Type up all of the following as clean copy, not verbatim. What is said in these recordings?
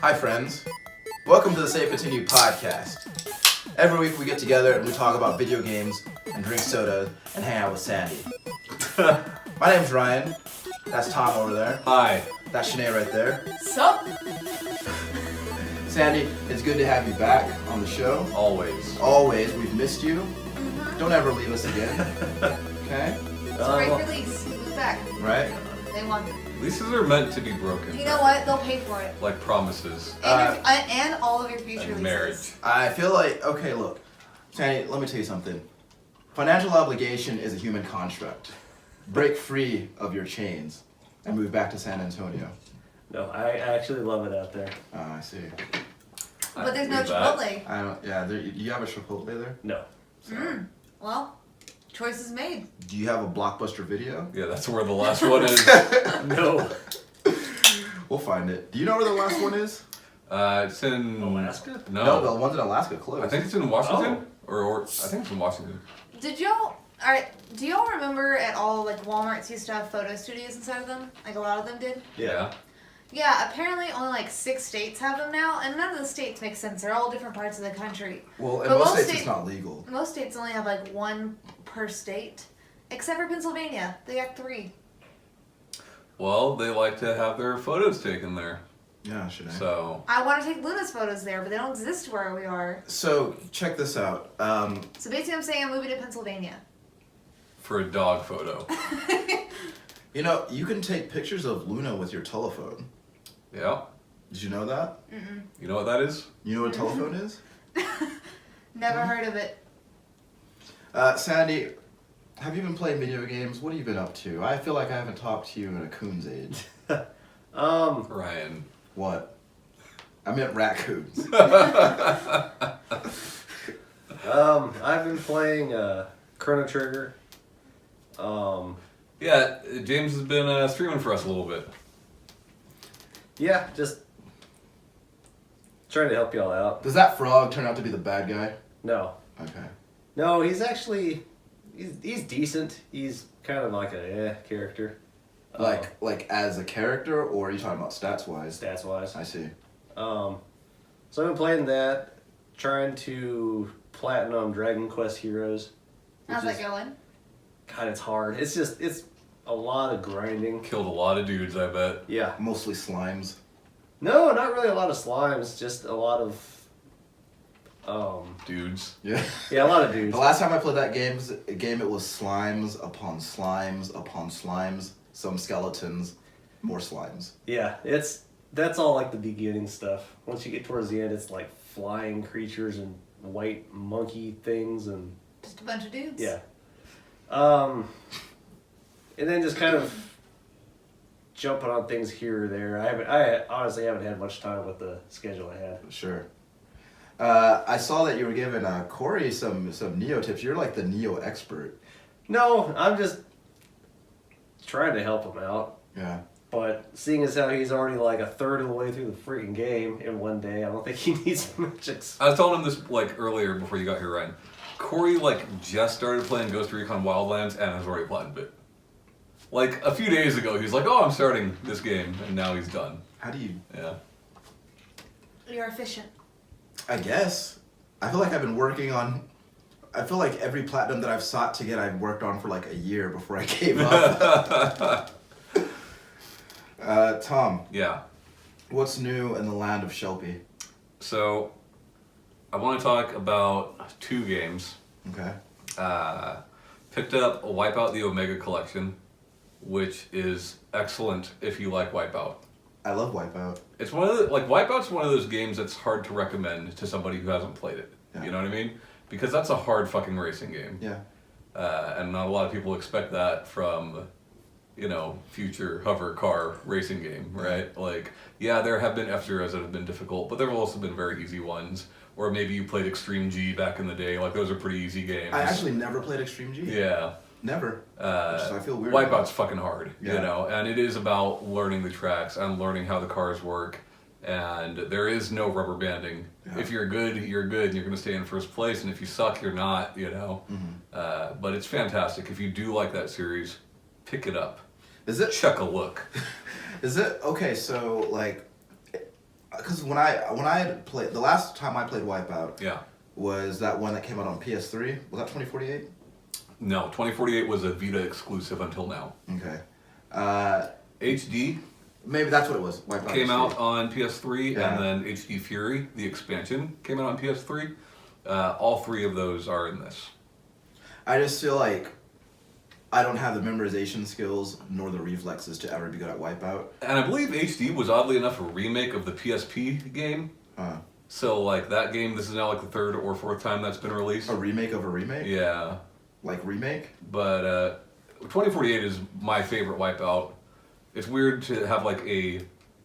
Hi friends, welcome to the Safe Continue podcast. Every week we get together and we talk about video games and drink soda and hang out with Sandy. My name's Ryan, that's Tom over there. Hi. That's Shanae right there. Sup? Sandy, it's good to have you back on the show. Always. Always, we've missed you. Don't ever leave us again. Okay? It's a great release. Who's back? Right? They won. Leases are meant to be broken. You know what? They'll pay for it. Like promises. And all of your future And releases. marriage. I feel like, okay, look. Sandy, let me tell you something. Financial obligation is a human construct. Break free of your chains and move back to San Antonio. No, I actually love it out there. Oh, I see. But there's no Believe that. Chipotle. I don't, yeah, you have a Chipotle there? No. Well, choices made. Do you have a Blockbuster Video? Yeah, that's where the last one is. No. We'll find it. Do you know where the last one is? It's in Alaska? No, the ones in Alaska closed. I think it's in Washington, or I think it's in Washington. Did y'all? Alright, do y'all remember at all, like, Walmarts used to have photo studios inside of them? Like, a lot of them did? Yeah. Yeah, apparently only like 6 states have them now, and none of the states make sense. They're all different parts of the country. Well, in But most most states it's not legal. Most states only have like 1 per state, except for Pennsylvania. They got 3. Well, they like to have their photos taken there. Yeah, should I? So I want to take Luna's photos there, but they don't exist where we are. So, check this out. So basically I'm saying I'm moving to Pennsylvania. for a dog photo. You know, you can take pictures of Luna with your telephone. Yeah. Did you know that? You know what that is? You know what a telephone is? Never heard of it. Sandy, have you been playing video games? What have you been up to? I feel like I haven't talked to you in a coon's age. Ryan. What? I meant raccoons. I've been playing Chrono Trigger. Yeah, James has been streaming for us a little bit. Yeah, just trying to help y'all out. Does that frog turn out to be the bad guy? No. Okay. No, he's actually he's decent. He's kind of like a character. Like as a character, or are you talking about stats wise? Stats wise. I see. So I've been playing that, trying to platinum Dragon Quest Heroes. How's that going? God, it's hard. It's a lot of grinding. Killed a lot of dudes, I bet. Yeah. Mostly slimes. No, not really a lot of slimes. Just a lot of Dudes. Yeah. yeah, a lot of dudes. The last time I played that game, it was slimes upon slimes upon slimes. Some skeletons, more slimes. Yeah, that's all like the beginning stuff. Once you get towards the end, it's like flying creatures and white monkey things and Just a bunch of dudes? yeah. And then just kind of jumping on things here or there. I honestly haven't had much time with the schedule I had. Sure. I saw that you were giving Corey some Neo tips. You're like the Neo expert. No, I'm just trying to help him out. Yeah. But seeing as how he's already like a third of the way through the freaking game in one day, I don't think he needs much. I was telling him this like earlier before you got here, Ryan. Corey like just started playing Ghost Recon Wildlands and has already platinumed it. Like a few days ago, he was like, "Oh, I'm starting this game," and now he's done. How do you? Yeah. You're efficient. I guess. I feel like I've been working on. I feel like every platinum that I've sought to get, I've worked on for like a year before I gave up. Tom, Yeah. what's new in the land of Shelby? So, I want to talk about 2 games. Okay. Picked up Wipeout the Omega Collection, which is excellent if you like Wipeout. I love Wipeout. It's one of the, like, Wipeout's one of those games that's hard to recommend to somebody who hasn't played it. Yeah. You know what I mean? Because that's a hard fucking racing game. Yeah. And not a lot of people expect that from, you know, future hover car racing game, right? Like, yeah, there have been F-Zeros that have been difficult, but there have also been very easy ones. Or maybe you played Extreme G back in the day. Like, those are pretty easy games. I actually never played Extreme G. Yeah. Never. So I feel weird. Wipeout's fucking hard, you Yeah. know, and it is about learning the tracks and learning how the cars work. And there is no rubber banding. Yeah. If you're good, you're good, and you're going to stay in first place. And if you suck, you're not, you know. But it's fantastic. If you do like that series, pick it up. Is it? Check a look. Is it okay? So like, because when I had played the last time I played Wipeout Yeah. was that one that came out on PS3. Was that 2048? No, 2048 was a Vita exclusive until now. Okay. HD Maybe that's what it was. Wipeout came HD. out on PS3, Yeah. and then HD Fury, the expansion, came out on PS3. All three of those are in this. I just feel like I don't have the memorization skills nor the reflexes to ever be good at Wipeout. And I believe HD was oddly enough a remake of the PSP game. So like that game, this is now like the third or fourth time that's been released. A remake of a remake? Yeah. Like remake? But 2048 is my favorite Wipeout. It's weird to have like a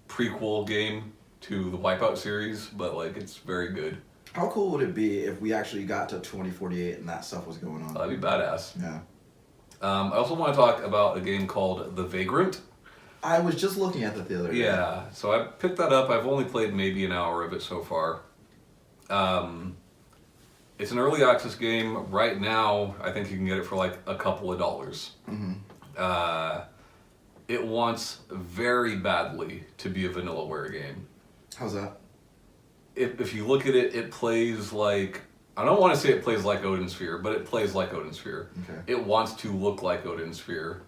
prequel game to the Wipeout series, but like it's very good. How cool would it be if we actually got to 2048 and that stuff was going on? That'd be badass. Yeah. I also want to talk about a game called The Vagrant. I was just looking at that the other day. Yeah, so I picked that up. I've only played maybe an hour of it so far. It's an early access game. Right now, I think you can get it for like a couple of dollars. It wants very badly to be a vanillaware game. How's that? If you look at it, it plays like, I don't want to say it plays like Odin Sphere, but it plays like Odin Sphere. Okay. It wants to look like Odin Sphere.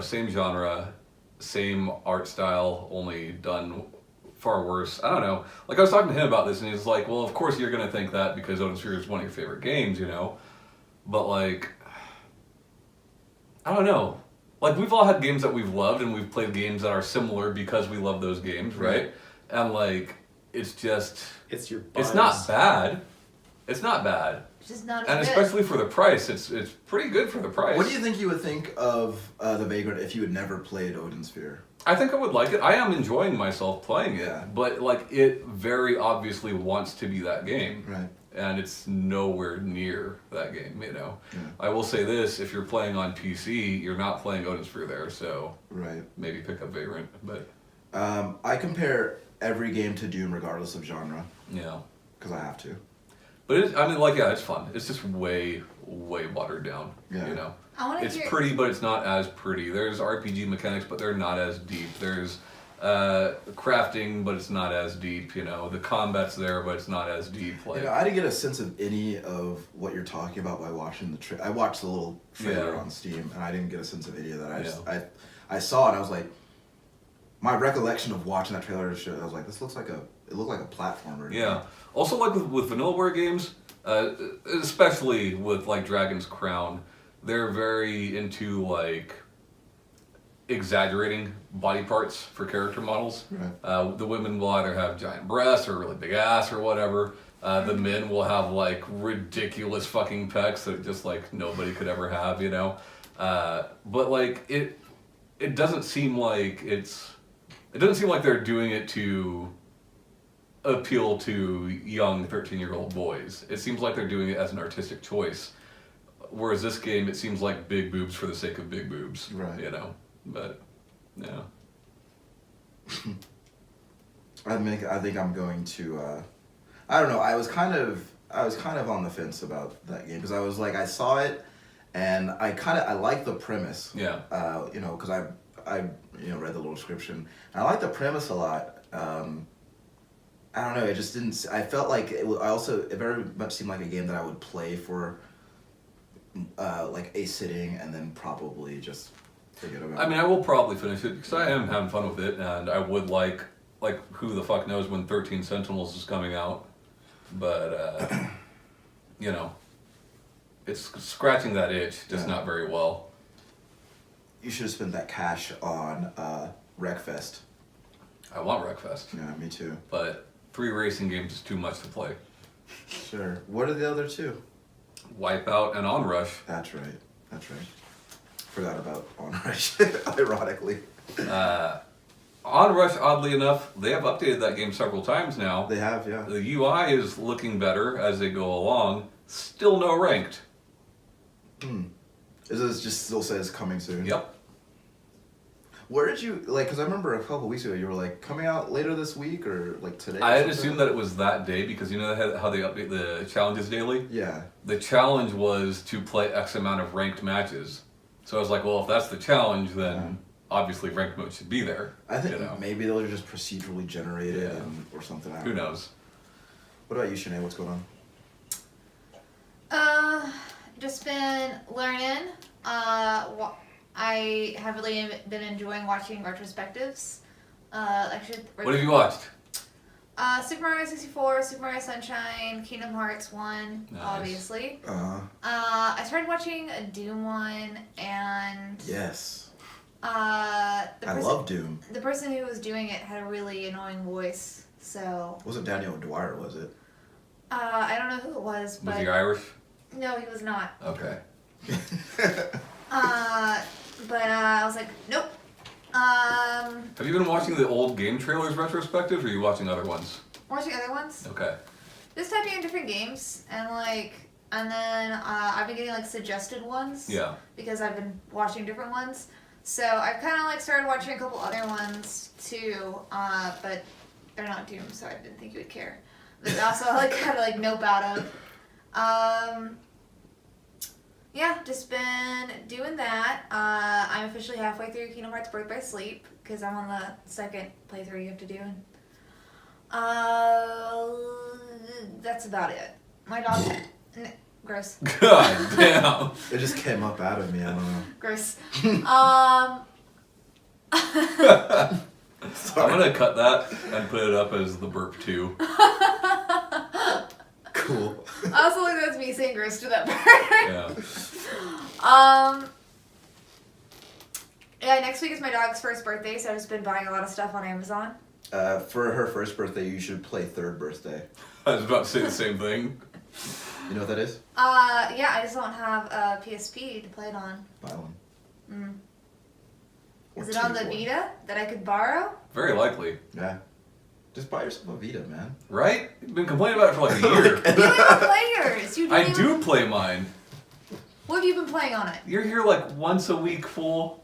Same genre, same art style, only done far worse. I don't know. Like I was talking to him about this, and he's like, "Well, of course you're gonna think that because Odin Sphere is one of your favorite games, you know." But like, I don't know. Like we've all had games that we've loved, and we've played games that are similar because we love those games, right? And like, it's just, It's your it's bias. not bad. It's not bad. It's just not And as good. especially for the price, it's pretty good for the price. What do you think you would think of The Vagrant if you had never played Odin Sphere? I think I would like it. I am enjoying myself playing it, Yeah. but like it very obviously wants to be that game, Right. and it's nowhere near that game. You know, Yeah. I will say this: if you're playing on PC, you're not playing Odin Sphere there, so Right. maybe pick up Vagrant. But I compare every game to Doom regardless of genre yeah, because I have to. but it's fun. It's just way watered down. Yeah. You know. I want to It's hear. pretty, but it's not as pretty. There's RPG mechanics, but they're not as deep. There's crafting, but it's not as deep. You know, the combat's there, but it's not as deep. Like, I didn't get a sense of any of what you're talking about by watching the I watched the little trailer Yeah. on Steam, and I didn't get a sense of any of that. Yeah. I saw it. I was like, my recollection of watching that trailer show. I was like, this looks like it looked like a platformer. yeah. Also, like with Vanillaware games, especially with like Dragon's Crown, they're very into like exaggerating body parts for character models. Right. The women will either have giant breasts or really big ass or whatever. The men will have like ridiculous fucking pecs that just like nobody could ever have, you know. But like it doesn't seem like they're doing it to appeal to young 13-year-old boys. It seems like they're doing it as an artistic choice. Whereas this game, it seems like big boobs for the sake of big boobs. Right. You know. But yeah. I think I'm going to. I don't know. I was kind of on the fence about that game because I was like, I saw it, and I like the premise. Yeah. Because I read the little description. I like the premise a lot. I don't know. It just didn't. I felt like it very much seemed like a game that I would play for, like a sitting and then probably just forget about. I mean, I will probably finish it because I am having fun with it, and I would like who the fuck knows when 13 Sentinels is coming out, but it's scratching that itch, just Yeah. not very well. You should have spent that cash on Wreckfest. I want Wreckfest, Yeah, me too. but 3 racing games is too much to play. Sure. What are the other two? Wipeout and Onrush. That's right. Forgot about Onrush, ironically. Onrush, oddly enough, they have updated that game several times now. They have, yeah. The UI is looking better as they go along. Still no ranked. Is this just still says coming soon? Yep. Where did you, because I remember a couple weeks ago you were like, coming out later this week or like today? I had assumed that it was that day because you know how they update the challenges daily? Yeah. The challenge was to play X amount of ranked matches. So I was like, well, if that's the challenge, then obviously ranked mode should be there. I think you know? maybe those are just procedurally generated Yeah. or something. I don't Who know. knows? What about you, Sinead? What's going on? Just been learning. I have really been enjoying watching retrospectives. Actually, What have you watched? Super Mario 64, Super Mario Sunshine, Kingdom Hearts 1, Nice. obviously. Uh-huh. I started watching a Doom one, and Yes. I love Doom. The person who was doing it had a really annoying voice, so It wasn't Daniel Dwyer, was it? I don't know who it was, but Was he Irish? no, he was not. Okay. But I was like, nope. Have you been watching the old game trailers retrospective, or are you watching other ones? Watching other ones. Okay. Just typing in different games and then I've been getting like suggested ones. Yeah. Because I've been watching different ones. So I've kind of like started watching a couple other ones too, but they're not Doom, so I didn't think you would care. But also like kind of like nope out of. Yeah, just been doing that. I'm officially halfway through Kingdom Hearts Birth by Sleep because I'm on the second playthrough you have to do. That's about it. My dog. Gross. God damn. It just came up out of me. I don't know. Gross. I'm gonna cut that and put it up as the burp 2. Cool. I also think that's me saying gross to that part. Yeah. Yeah, next week is my dog's first birthday, so I've just been buying a lot of stuff on Amazon. For her first birthday, you should play Third Birthday. I was about to say the same thing. You know what that is? Yeah, I just don't have a PSP to play it on. Buy one. Mm. Or Is it on the take one. Vita that I could borrow? Very likely. Yeah. Just buy yourself a Vita, man. Right? You've been complaining about it for like a year. You don't even play yours. You don't I even... do play mine. What have you been playing on it? You're here like once a week, fool.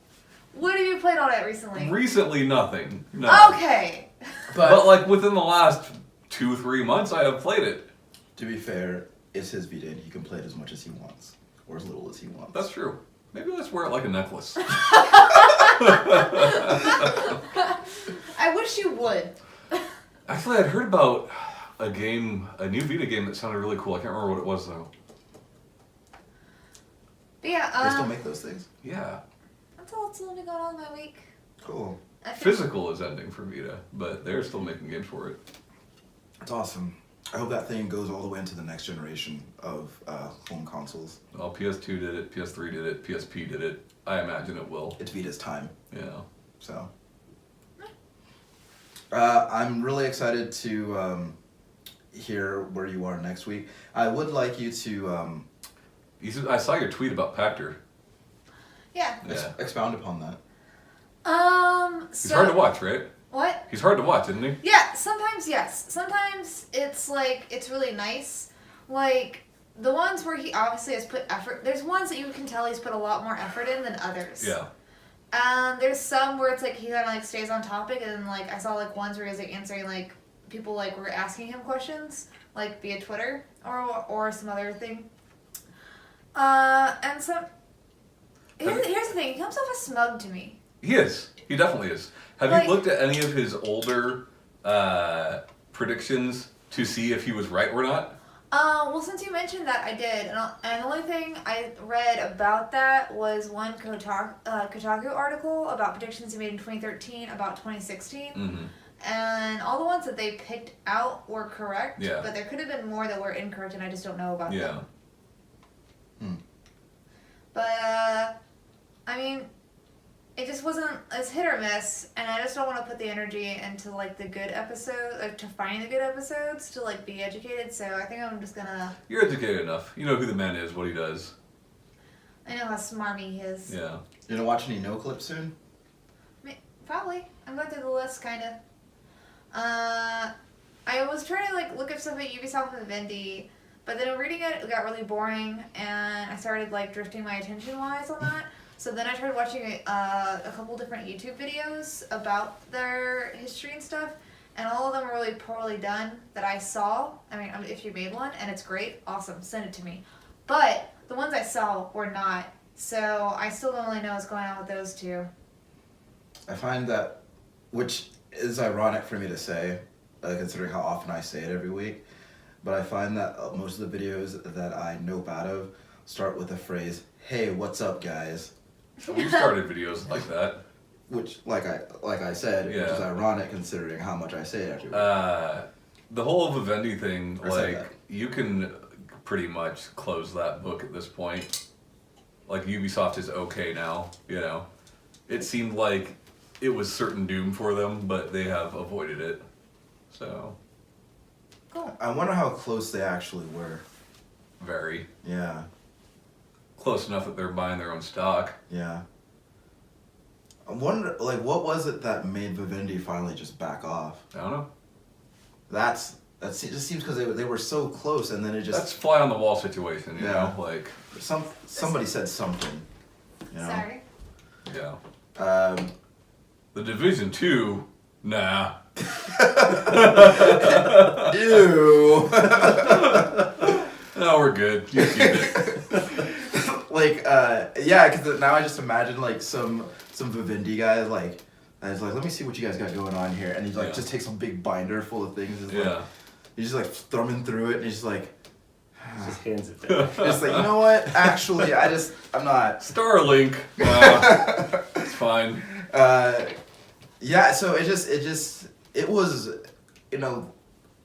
What have you played on it recently? Recently, nothing. No. Okay. But like within the last 2-3 months, I have played it. To be fair, it's his Vita and he can play it as much as he wants. Or as little as he wants. That's true. Maybe let's wear it like a necklace. I wish you would. Actually, I'd heard about a new Vita game that sounded really cool. I can't remember what it was though. But yeah, They still make those things? Yeah. that's all that's going on my week. Cool. I think- Physical is ending for Vita, but they're still making games for it. That's awesome. I hope that thing goes all the way into the next generation of home consoles. Well, PS2 did it, PS3 did it, PSP did it. I imagine it will. It's Vita's time. Yeah. So. I'm really excited to hear where you are next week. I would like you to I saw your tweet about Pactor. Yeah. Yeah. expound upon that. He's hard to watch, right? What? He's hard to watch, isn't he? Yeah, sometimes yes. Sometimes it's like, it's really nice. Like, the ones where he obviously has put effort, there's ones that you can tell he's put a lot more effort in than others. Yeah. And there's some where it's like he kind of like stays on topic, and then like I saw like ones where he was like answering like people like were asking him questions like via Twitter or some other thing. And so here's the thing, he comes off as smug to me. He is. He definitely is. Have Like- you looked at any of his older predictions to see if he was right or not? Well, since you mentioned that, I did, and the only thing I read about that was one Kotaku article about predictions he made in 2013 about 2016, Mm-hmm. and all the ones that they picked out were correct, Yeah. but there could have been more that were incorrect, and I just don't know about Yeah. them. But, I mean, it just wasn't, it's hit or miss, and I just don't want to put the energy into, like, the good episode, like, to find the good episodes, to, like, be educated, so I think I'm just gonna, You're educated enough. You know who the man is, what he does. I know how smarmy he is. Yeah. You gonna watch any No Clips soon? Probably. I'm going through the list, kind of. I was trying to, like, look up stuff at Ubisoft and Vivendi, but then reading it got really boring, and I started, like, drifting my attention-wise on that. So then I tried watching a couple different YouTube videos about their history and stuff, and all of them were really poorly done that I saw. I mean, if you made one and it's great, awesome, send it to me. But the ones I saw were not, so I still don't really know what's going on with those two. I find that, which is ironic for me to say, considering how often I say it every week, but I find that most of the videos that I nope out of start with the phrase, "Hey, what's up, guys?" We started videos like that. Which, like I said, which is ironic considering how much I say it every week. The whole Vivendi thing, I said like, that. you can pretty much close that book at this point. Like, Ubisoft is okay now, you know? It seemed like it was certain doom for them, but they have avoided it. So, Cool. I wonder how close they actually were. very. Yeah, Close enough that they're buying their own stock. yeah. I wonder, like, what was it that made Vivendi finally just back off? I don't know. It just seems because they were so close, and then it just That's fly on the wall situation, you know? Like, somebody said something. You know? Sorry. yeah. The Division 2, nah. Ew. No, we're good. You keep it. Like, yeah, because now I just imagine like some Vivendi guy like, and he's like, let me see what you guys got going on here, and he's like, just takes a big binder full of things. And like, he's just like thumbing through it, and he's just like, Just hands it down. it's like, you know what? Actually, I'm not. Starlink. It's fine. Yeah. So it was, you know,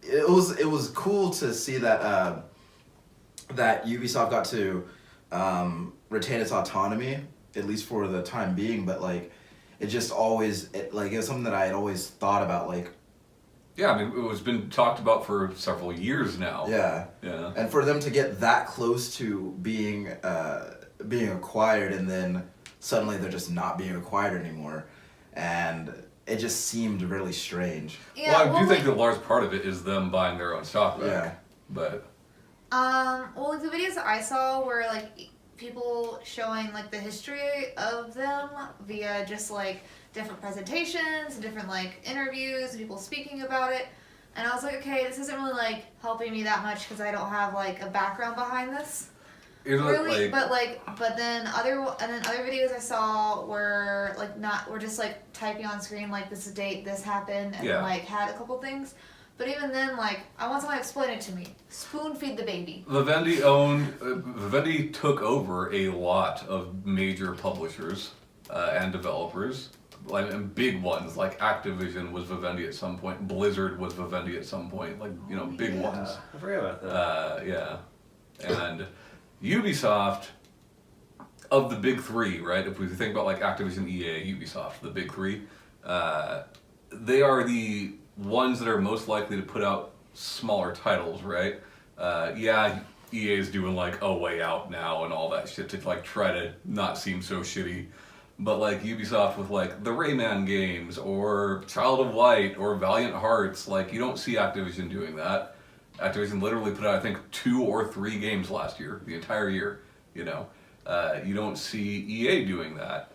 it was cool to see that that Ubisoft got to retain its autonomy, at least for the time being. But like, it just always it was something that I had always thought about. Like, Yeah, I mean, it was been talked about for several years now. yeah. Yeah. And for them to get that close to being acquired, and then suddenly they're just not being acquired anymore, and it just seemed really strange. Yeah, Well, I do think a large part of it is them buying their own stock back. Yeah. But Well, like the videos that I saw were like people showing like the history of them via just like different presentations, different like interviews, people speaking about it, and I was like, okay, this isn't really like helping me that much because I don't have like a background behind this. you know, Really, like, but then other videos I saw were like were just like typing on screen like this is date, this happened, and Yeah. like had a couple things. But even then, like, I want someone to explain it to me. Spoon feed the baby. Vivendi took over a lot of major publishers and developers, and big ones like Activision was Vivendi at some point, Blizzard was Vivendi at some point, like, you know, big ones. I forgot about that. Yeah, and Ubisoft, of the big three, right? If we think about like Activision, EA, Ubisoft, the big three, they are the ones that are most likely to put out smaller titles, right? Yeah, EA is doing like A Way Out now and all that shit to like try to not seem so shitty. But like Ubisoft with like the Rayman games or Child of Light or Valiant Hearts, like you don't see Activision doing that. Activision literally put out I think 2 or 3 games last year, the entire year, you know. You don't see EA doing that.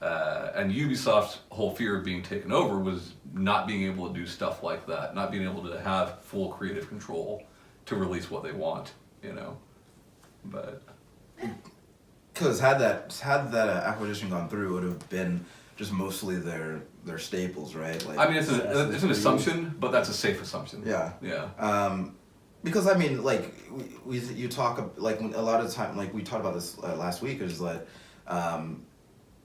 And Ubisoft's whole fear of being taken over was not being able to do stuff like that, not being able to have full creative control to release what they want, you know. But Because had that acquisition gone through, it would have been just mostly their staples, right? Like, I mean, it's an assumption, but that's a safe assumption. Yeah. Yeah. Because I mean, like you talk like when, a lot of the time, like we talked about this last week, is like,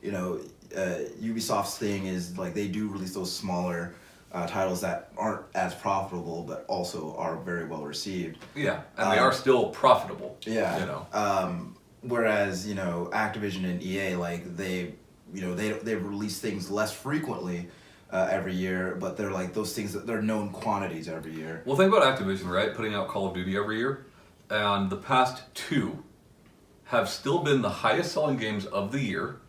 you know, Ubisoft's thing is like they do release those smaller titles that aren't as profitable, but also are very well received. Yeah, and they are still profitable. Yeah. You know. Whereas, you know, Activision and EA, like they release things less frequently every year, but they're like those things that they're known quantities every year. Well, think about Activision, right? Putting out Call of Duty every year, and the past 2 have still been the highest selling games of the year,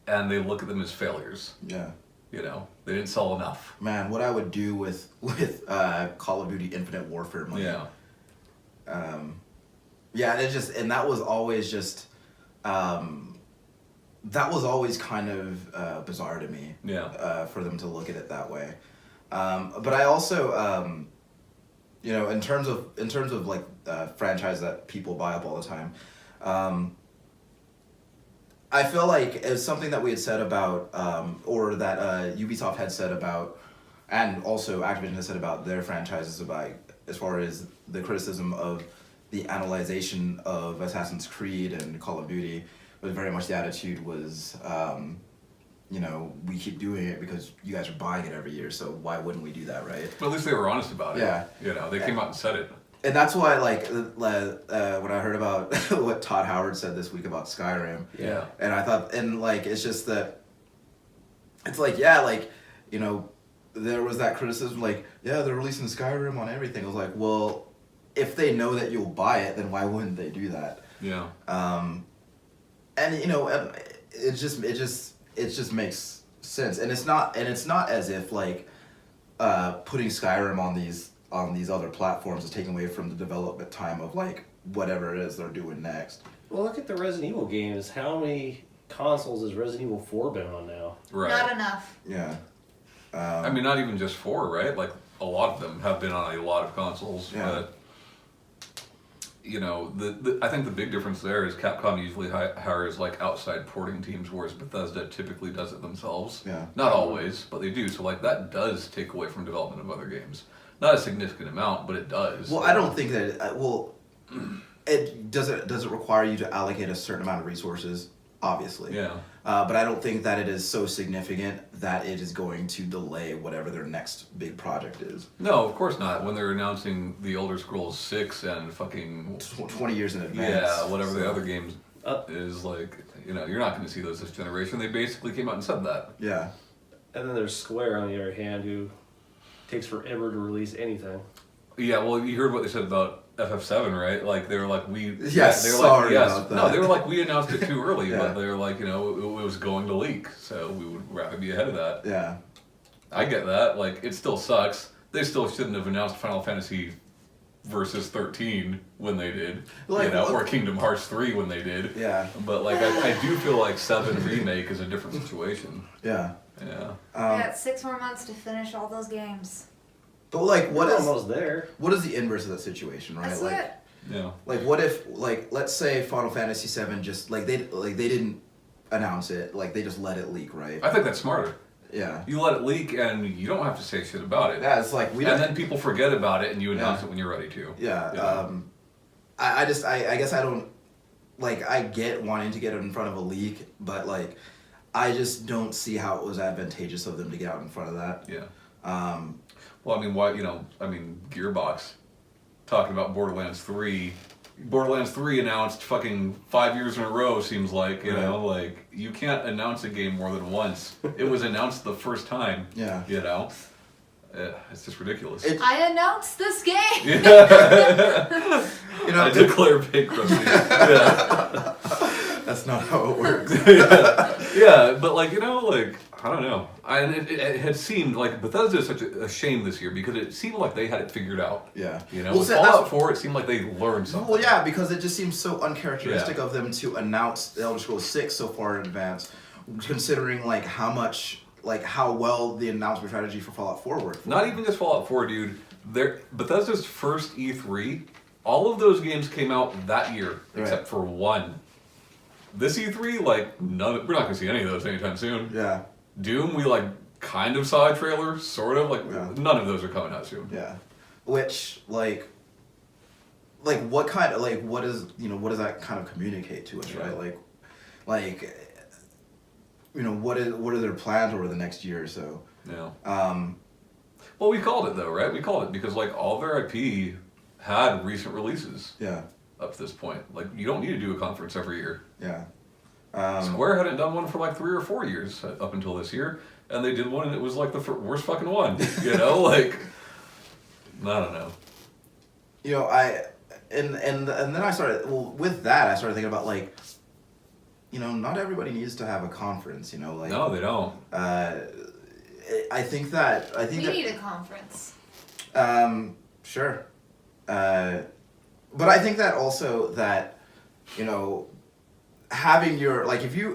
and they look at them as failures. Yeah. You know, they didn't sell enough. Man, what I would do with Call of Duty Infinite Warfare money. Yeah. Yeah, and that was always just that was always kind of bizarre to me. Yeah. For them to look at it that way. But I also you know, in terms of like franchise that people buy up all the time, I feel like it's something that we had said about, or that Ubisoft had said about, and also Activision has said about their franchises about, as far as the criticism of the analyzation of Assassin's Creed and Call of Duty, but very much the attitude was, you know, we keep doing it because you guys are buying it every year, so why wouldn't we do that, right? But at least they were honest about it. Yeah. You know, they came out and said it. And that's why, like, when I heard about what Todd Howard said this week about Skyrim, Yeah. and I thought, and like, it's just that, it's like, yeah, like, you know, there was that criticism, like, yeah, they're releasing Skyrim on everything. I was like, well, if they know that you'll buy it, then why wouldn't they do that? Yeah. And you know, it just makes sense, and it's not as if like putting Skyrim on these other platforms is taking away from the development time of like whatever it is they're doing next. Well, look at the Resident Evil games. How many consoles has Resident Evil 4 been on now? Right. Not enough. Yeah. I mean, not even just 4, right? Like, a lot of them have been on a lot of consoles. Yeah. But, you know, I think the big difference there is Capcom usually hires, like, outside porting teams, whereas Bethesda typically does it themselves. Yeah. Not always, but they do. So, like, that does take away from development of other games. Not a significant amount, but it does. Well, I don't think that. It doesn't require you to allocate a certain amount of resources, obviously. Yeah. But I don't think that it is so significant that it is going to delay whatever their next big project is. No, of course not. When they're announcing the Elder Scrolls 6 and fucking 20 years in advance. yeah, whatever the other games is, like, you know, you're not going to see those this generation. They basically came out and said that. Yeah. And then there's Square, on the other hand, who takes forever to release anything. Yeah, well, you heard what they said about FF7, right? Like, they were like, Yes, they were sorry like, yes, about that. no, they were like, we announced it too early, Yeah. but they were like, you know, it was going to leak, so we would rather be ahead of that. Yeah. I get that. Like, it still sucks. They still shouldn't have announced Final Fantasy Versus 13 when they did, Like, you know, look- or Kingdom Hearts 3 when they did. Yeah. But, like, I do feel like 7 Remake is a different situation. Yeah. Yeah. I got 6 more months to finish all those games. But like, We're almost there. what is the inverse of that situation, right? That's like, it. Yeah. like what if, like, let's say Final Fantasy VII just they didn't announce it, like they just let it leak, right? I think that's smarter. Yeah. You let it leak and you don't have to say shit about it. Yeah, it's like we don't. And then people forget about it and you announce Yeah. it when you're ready to. Yeah. Yeah. I guess I don't, like, I get wanting to get it in front of a leak, but like, I just don't see how it was advantageous of them to get out in front of that. Yeah. Well, I mean, why? You know, I mean, Gearbox talking about Borderlands 3. Borderlands 3 announced fucking 5 years in a row. Seems like, you know, like, you can't announce a game more than once. It was announced the first time. Yeah. You know, it's just ridiculous. I announced this game! Yeah. You know, I declare bankruptcy. Yeah. that's not how it works. Yeah, but like, you know, like, I don't know. And it had seemed like Bethesda is such a shame this year because it seemed like they had it figured out. Yeah. You know, Well, with see, Fallout 4, it seemed like they learned something. Well, yeah, because it just seems so uncharacteristic Yeah. of them to announce The Elder Scrolls 6 so far in advance, considering like how well the announcement strategy for Fallout 4 worked. Not even just Fallout 4, dude. Bethesda's first E3, all of those games came out that year, except for one. This E3, like, we're not going to see any of those anytime soon. Yeah. Doom, we, like, kind of saw a trailer, sort of. Like, Yeah. none of those are coming out soon. Yeah. Which, like what kind of, like, what does what does that kind of communicate to us, Yeah. right? You know, what are their plans over the next year or so? Yeah. Well, we called it, though, right? We called it because, like, all their IP had recent releases Yeah. up to this point. Like, you don't need to do a conference every year. Yeah. Square hadn't done one for, like, 3 or 4 years up until this year, and they did one, and it was, like, the worst fucking one. You know? Like, I don't know. You know, and then I started, well, with that I started thinking about, like, you know, not everybody needs to have a conference, you know, like, No, they don't. I think that We need a conference. Sure. But I think that also that, you know, having your, like, if your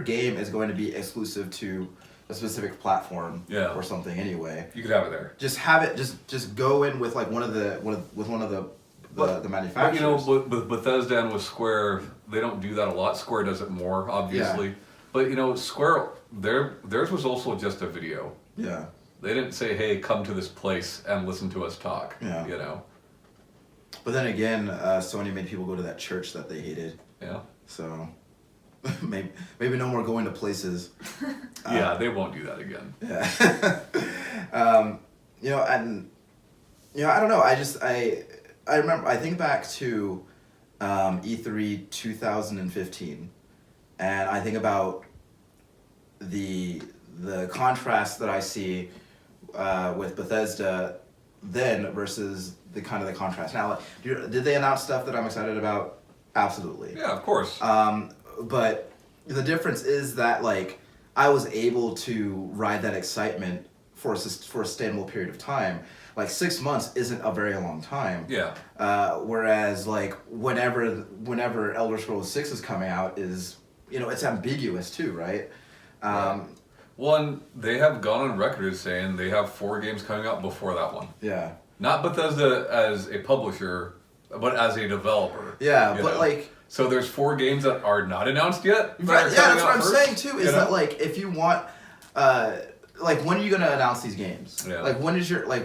game is going to be exclusive to a specific platform Yeah. or something anyway, You could have it there. just have it, just go in with like one of the the manufacturers. But with Bethesda and with Square, they don't do that a lot. Square does it more, obviously. Yeah. But Square, theirs was also just a video. Yeah. They didn't say, "Hey, come to this place and listen to us talk." Yeah. But then again, Sony made people go to that church that they hated. Yeah. So maybe no more going to places. Yeah, they won't do that again. Yeah. I don't know. I remember. I think back to E3 2015, and I think about the contrast that I see with Bethesda then versus the contrast now. Like, did they announce stuff that I'm excited about? Absolutely. Yeah, of course. But the difference is that like I was able to ride that excitement for a sustainable period of time. Like 6 months isn't a very long time. Yeah. Whereas like whenever Elder Scrolls 6 is coming out is it's ambiguous too, right? One, they have gone on record as saying they have 4 games coming out before that one. Yeah. Not Bethesda as a publisher, but as a developer. Yeah, but like... So there's 4 games that are not announced yet? Right, yeah, that's what I'm saying too, is that like, if you want... like, when are you going to announce these games? Yeah. Like, when is your... Like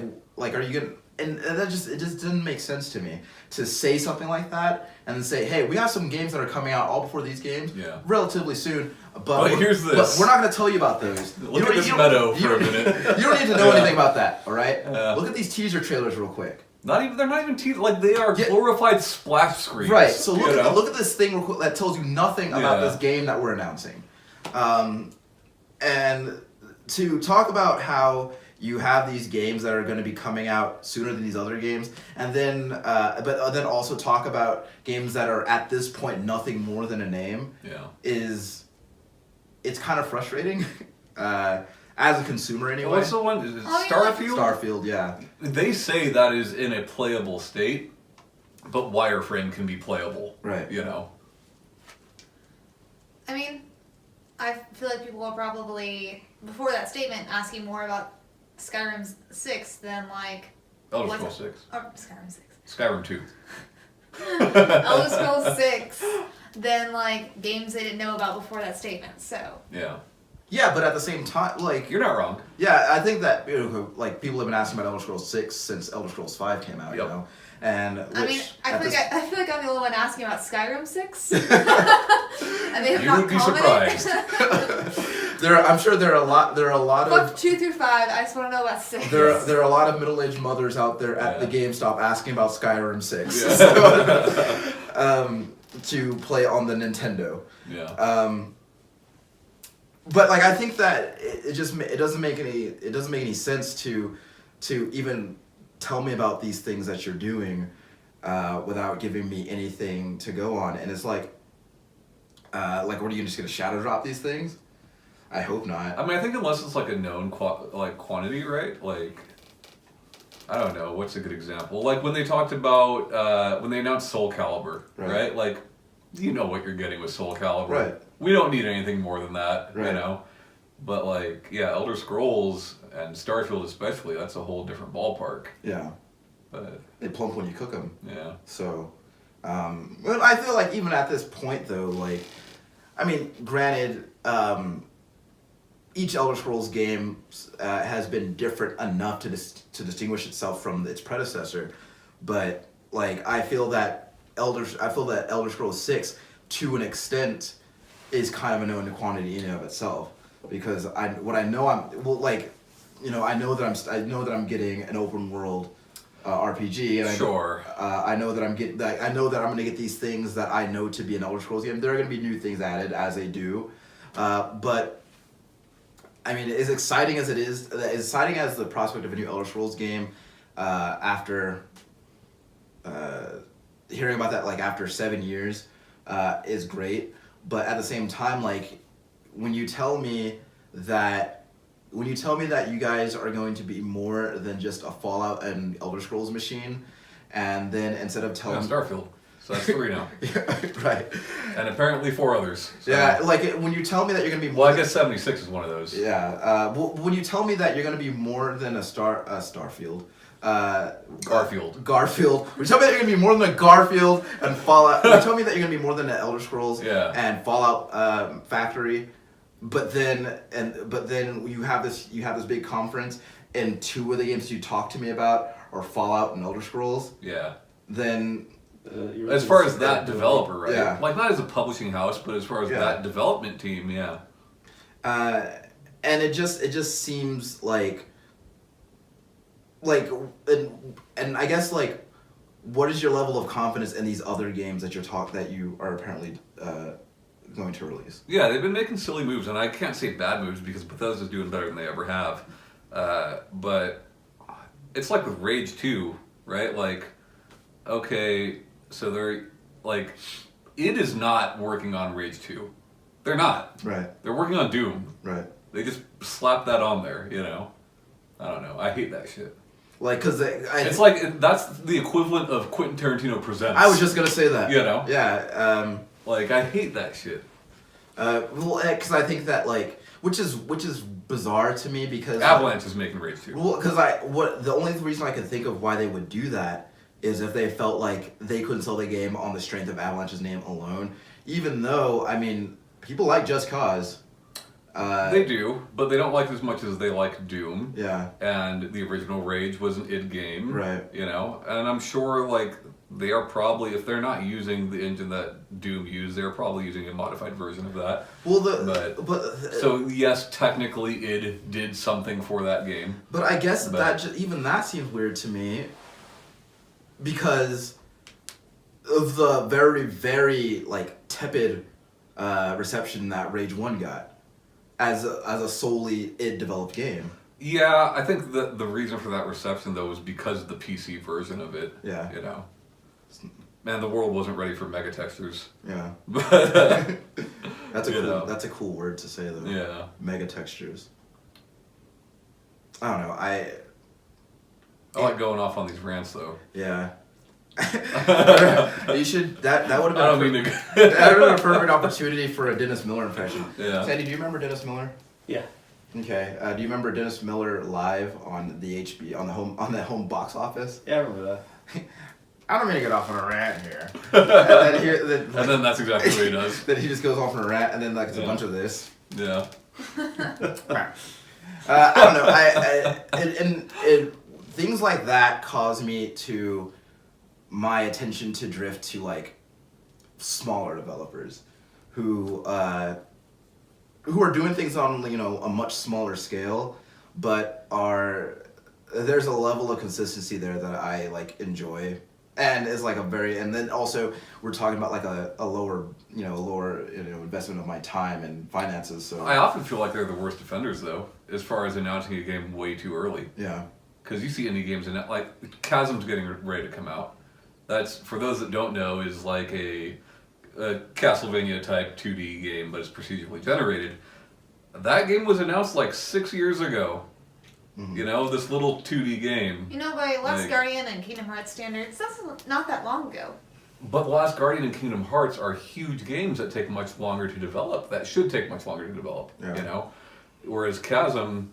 are you going to... And it just didn't make sense to me to say something like that and then say, hey, we have some games that are coming out all before these games relatively soon, but here's this. But we're not going to tell you about those. Look at this meadow for a minute. You don't need to know anything about that, all right? Look at these teaser trailers real quick. They're not even teasers, like they are glorified splash screens. Right, so look at this thing real quick that tells you nothing about this game that we're announcing. And to talk about how you have these games that are going to be coming out sooner than these other games, and then but then also talk about games that are at this point nothing more than a name. It's kind of frustrating as a consumer anyway. What's the one? Is it Starfield? Starfield, yeah. They say that is in a playable state, but wireframe can be playable. Right. I mean, I feel like people are probably before that statement asking more about Skyrim 6 than like Elder Scrolls 6. Or Skyrim 6. Skyrim 2. Elder Scrolls 6 than like games they didn't know about before that statement. So yeah, but at the same time, like you're not wrong. Yeah, I think that like people have been asking about Elder Scrolls 6 since Elder Scrolls 5 came out. And I mean, I feel like I'm the only one asking about Skyrim 6. And they have not would be commented. surprised. I'm sure there are a lot Fuck of 2 through 5. I just want to know about 6. there are a lot of middle-aged mothers out there at the GameStop asking about Skyrim 6 to play on the Nintendo. But like I think that it doesn't make any sense to even tell me about these things that you're doing without giving me anything to go on. And it's like what are you just gonna shadow drop these things? I hope not. I mean, I think unless it's like a known quantity, right? Like, I don't know, what's a good example? Like when they talked about when they announced Soul Calibur, right? Like, you know what you're getting with Soul Calibur. Right. We don't need anything more than that, But like, Elder Scrolls and Starfield especially, that's a whole different ballpark. Yeah. But they plump when you cook them. Yeah. So, but I feel like even at this point though, like, I mean, granted, each Elder Scrolls game has been different enough to distinguish itself from its predecessor, but like I feel that Elder Scrolls 6 to an extent is kind of a known quantity in and of itself, because I know that I'm getting an open world RPG, and I know that I'm going to get these things that I know to be an Elder Scrolls game. There are going to be new things added as they do, but I mean, as exciting as the prospect of a new Elder Scrolls game after hearing about that, like after 7 years, is great. But at the same time, like when you tell me that you guys are going to be more than just a Fallout and Elder Scrolls machine, and then instead of telling Starfield, so that's 3 now. Right. And apparently 4 others. So. Yeah, like when you tell me that you're going to be more. Well, I guess 76 is one of those. Yeah. When you tell me that you're going to be more than a Starfield, Garfield. Garfield. Would you tell me that you're gonna be more than a Garfield and Fallout? Would you tell me that you're gonna be more than an Elder Scrolls and Fallout Factory? But then you have this big conference, and 2 of the games you talk to me about are Fallout and Elder Scrolls. Yeah. Then as far as that developer, right? Yeah. Like not as a publishing house, but as far as that development team, yeah. And it just seems like and I guess like, what is your level of confidence in these other games that you are apparently going to release? Yeah, they've been making silly moves, and I can't say bad moves because Bethesda's doing better than they ever have. But it's like with Rage 2, right? Like, okay, so they're like, id is not working on Rage 2. They're not. Right. They're working on Doom. Right. They just slap that on there, you know? I don't know. I hate that shit. Like, because it's like, that's the equivalent of Quentin Tarantino Presents. I was just going to say that. You know? Yeah. Like, I hate that shit. Well, because I think that, like, which is bizarre to me because... Avalanche is making Rage 2. Well, because the only reason I can think of why they would do that is if they felt like they couldn't sell the game on the strength of Avalanche's name alone. Even though, I mean, people like Just Cause. They do, but they don't like it as much as they like Doom. Yeah. And the original Rage was an id game. Right. You know? And I'm sure, like, they are probably, if they're not using the engine that Doom used, they're probably using a modified version of that. Well, so, yes, technically id did something for that game. But I guess even that seems weird to me because of the very, very, like, tepid reception that Rage 1 got as a solely id-developed game. Yeah, I think the reason for that reception, though, was because of the PC version of it. Yeah. You know? Man, the world wasn't ready for mega textures. Yeah. But that's a cool word to say, though. Yeah. Mega textures. I don't know. I like going off on these rants, though. Yeah. You should. That would have been. I don't mean to. That would have been a perfect opportunity for a Dennis Miller impression. Yeah. Sandy, do you remember Dennis Miller? Yeah. Okay. Do you remember Dennis Miller live on the on the home box office? Yeah, I remember that. I don't mean to get off on a rant here. And then that's exactly what he does. Then he just goes off on a rant, and then like it's a bunch of this. Yeah. I don't know. Things like that cause me to my attention to drift to like smaller developers who are doing things on a much smaller scale, but there's a level of consistency there that I like enjoy. And it's like and then also we're talking about like a lower investment of my time and finances. So I often feel like they're the worst offenders, though, as far as announcing a game way too early. Yeah. Because you see indie games, like Chasm's getting ready to come out. That's, for those that don't know, is like a Castlevania type 2D game, but it's procedurally generated. That game was announced like 6 years ago. Mm-hmm. You know, this little 2D game. You know, by Last Guardian and Kingdom Hearts standards, that's not that long ago. But Last Guardian and Kingdom Hearts are huge games that take much longer to develop. That should take much longer to develop, you know? Whereas Chasm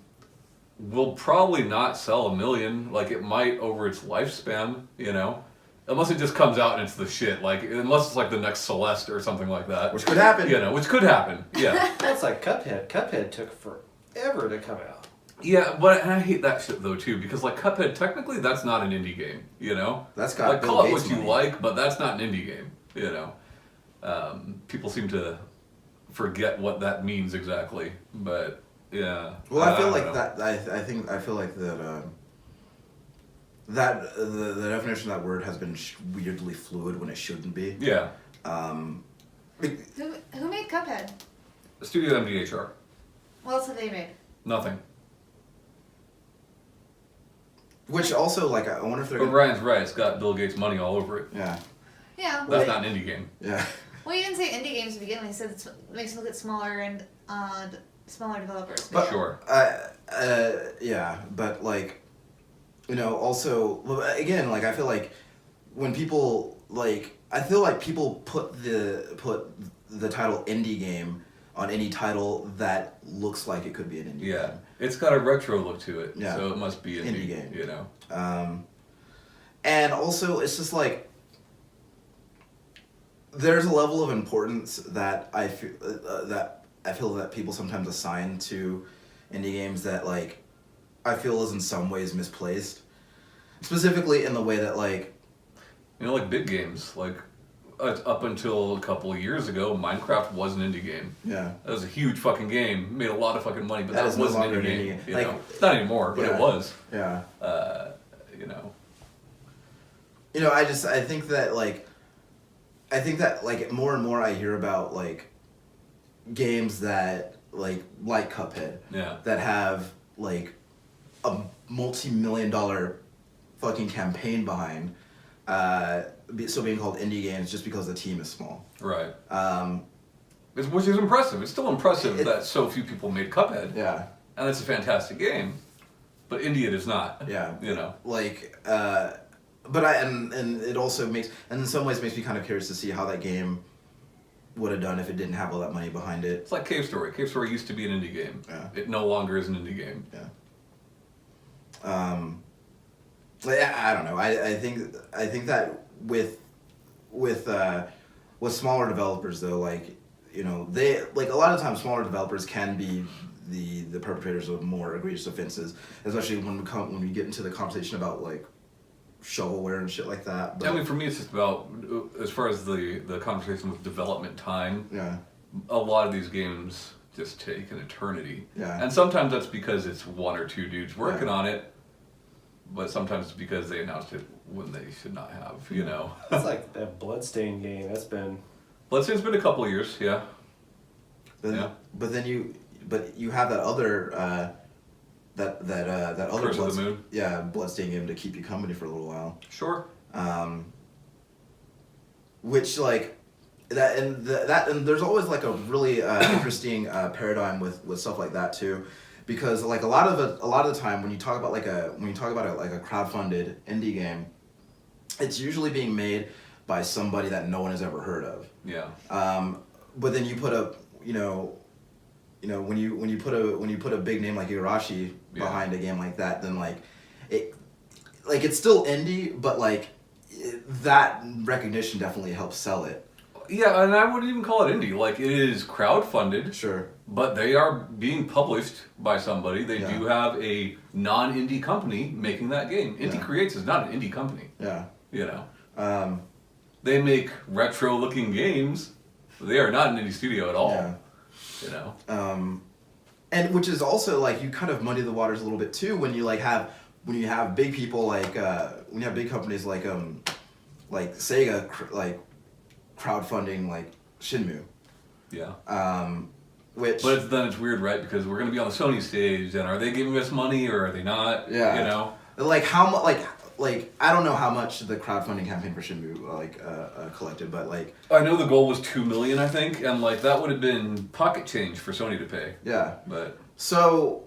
will probably not sell 1 million. Like, it might over its lifespan, you know? Unless it just comes out and it's the shit. Like, unless it's like the next Celeste or something like that. Which could happen. You know, which could happen, yeah. That's like Cuphead. Cuphead took forever to come out. Yeah, but and I hate that shit though too, because like Cuphead, technically that's not an indie game, you know? That's got like Bill call it Gates what you money. like, but that's not an indie game, you know? People seem to forget what that means exactly, but yeah. Well, I feel like know. that. I feel like that. That the definition of that word has been weirdly fluid when it shouldn't be. Yeah. Who made Cuphead? Studio MDHR. What else have they made? Nothing. Which also, like, I wonder if they're. But gonna... Ryan's right. It's got Bill Gates' money all over it. Yeah. Yeah. That's not an indie game. Yeah. Well, you didn't say indie games to begin with. You said it makes it look at smaller and smaller developers. But, sure. Yeah, but like, also again, like I feel like when people people put the title indie game on any title that looks like it could be an indie game. It's got a retro look to it, Yeah. so it must be Indie game. You know. And also, it's just like there's a level of importance that I feel that people sometimes assign to indie games that like I feel is in some ways misplaced. Specifically in the way that like like big games, like up until a couple of years ago, Minecraft was an indie game. yeah. That was a huge fucking game, made a lot of fucking money, but That that is no was an longer indie an indie game. game. You Like, know? Not anymore, but yeah. it was. Yeah. You know. You know, I think that more and more I hear about like games that like Cuphead Yeah. that have like a multi-million-dollar fucking campaign behind still being called indie games just because the team is small. Right. Which is impressive. It's still impressive that so few people made Cuphead. Yeah. And it's a fantastic game. But indie it is not. Yeah. You know. Like but and it also makes, and in some ways makes me kind of curious to see how that game would have done if it didn't have all that money behind it. It's like Cave Story. Cave Story used to be an indie game. Yeah. It no longer is an indie game. Yeah. I don't know. I think that with smaller developers though, like, you know, they like a lot of times smaller developers can be the perpetrators of more egregious offenses, especially when we get into the conversation about like shovelware and shit like that. But, I mean, for me, it's just about, as far as the conversation with development time, yeah. a lot of these games just take an eternity. Yeah. And sometimes that's because it's one or two dudes working Yeah. on it, but sometimes it's because they announced it when they should not have, you know. It's like that Bloodstained game. That's been. Let's say it's been a couple of years, yeah. Yeah. But you have that other that other Curse of the Moon. Bloodstained game to keep you company for a little while. Sure. Which like that and there's always like a really interesting paradigm with stuff like that too, because like a lot of the time when you talk about a crowdfunded indie game, it's usually being made by somebody that no one has ever heard of. Yeah. But then you put a when you put a big name like Igarashi behind a game like that, then it's still indie, but that recognition definitely helps sell it. Yeah, and I wouldn't even call it indie. Like, it is crowdfunded. Sure. But they are being published by somebody. They Yeah. do have a non-indie company making that game. Indie Yeah. Creates is not an indie company. Yeah. You know. They make retro-looking games. They are not an indie studio at all. Yeah. You know. And which is also like you kind of muddy the waters a little bit too when you have big people when you have big companies like Sega crowdfunding like Shenmue. Yeah. Which. But then it's weird, right? Because we're going to be on the Sony stage, and are they giving us money or are they not? Yeah. You know. Like how much? I don't know how much the crowdfunding campaign for Shenmue collected, but I know the goal was $2 million, I think, and that would have been pocket change for Sony to pay. yeah. But So,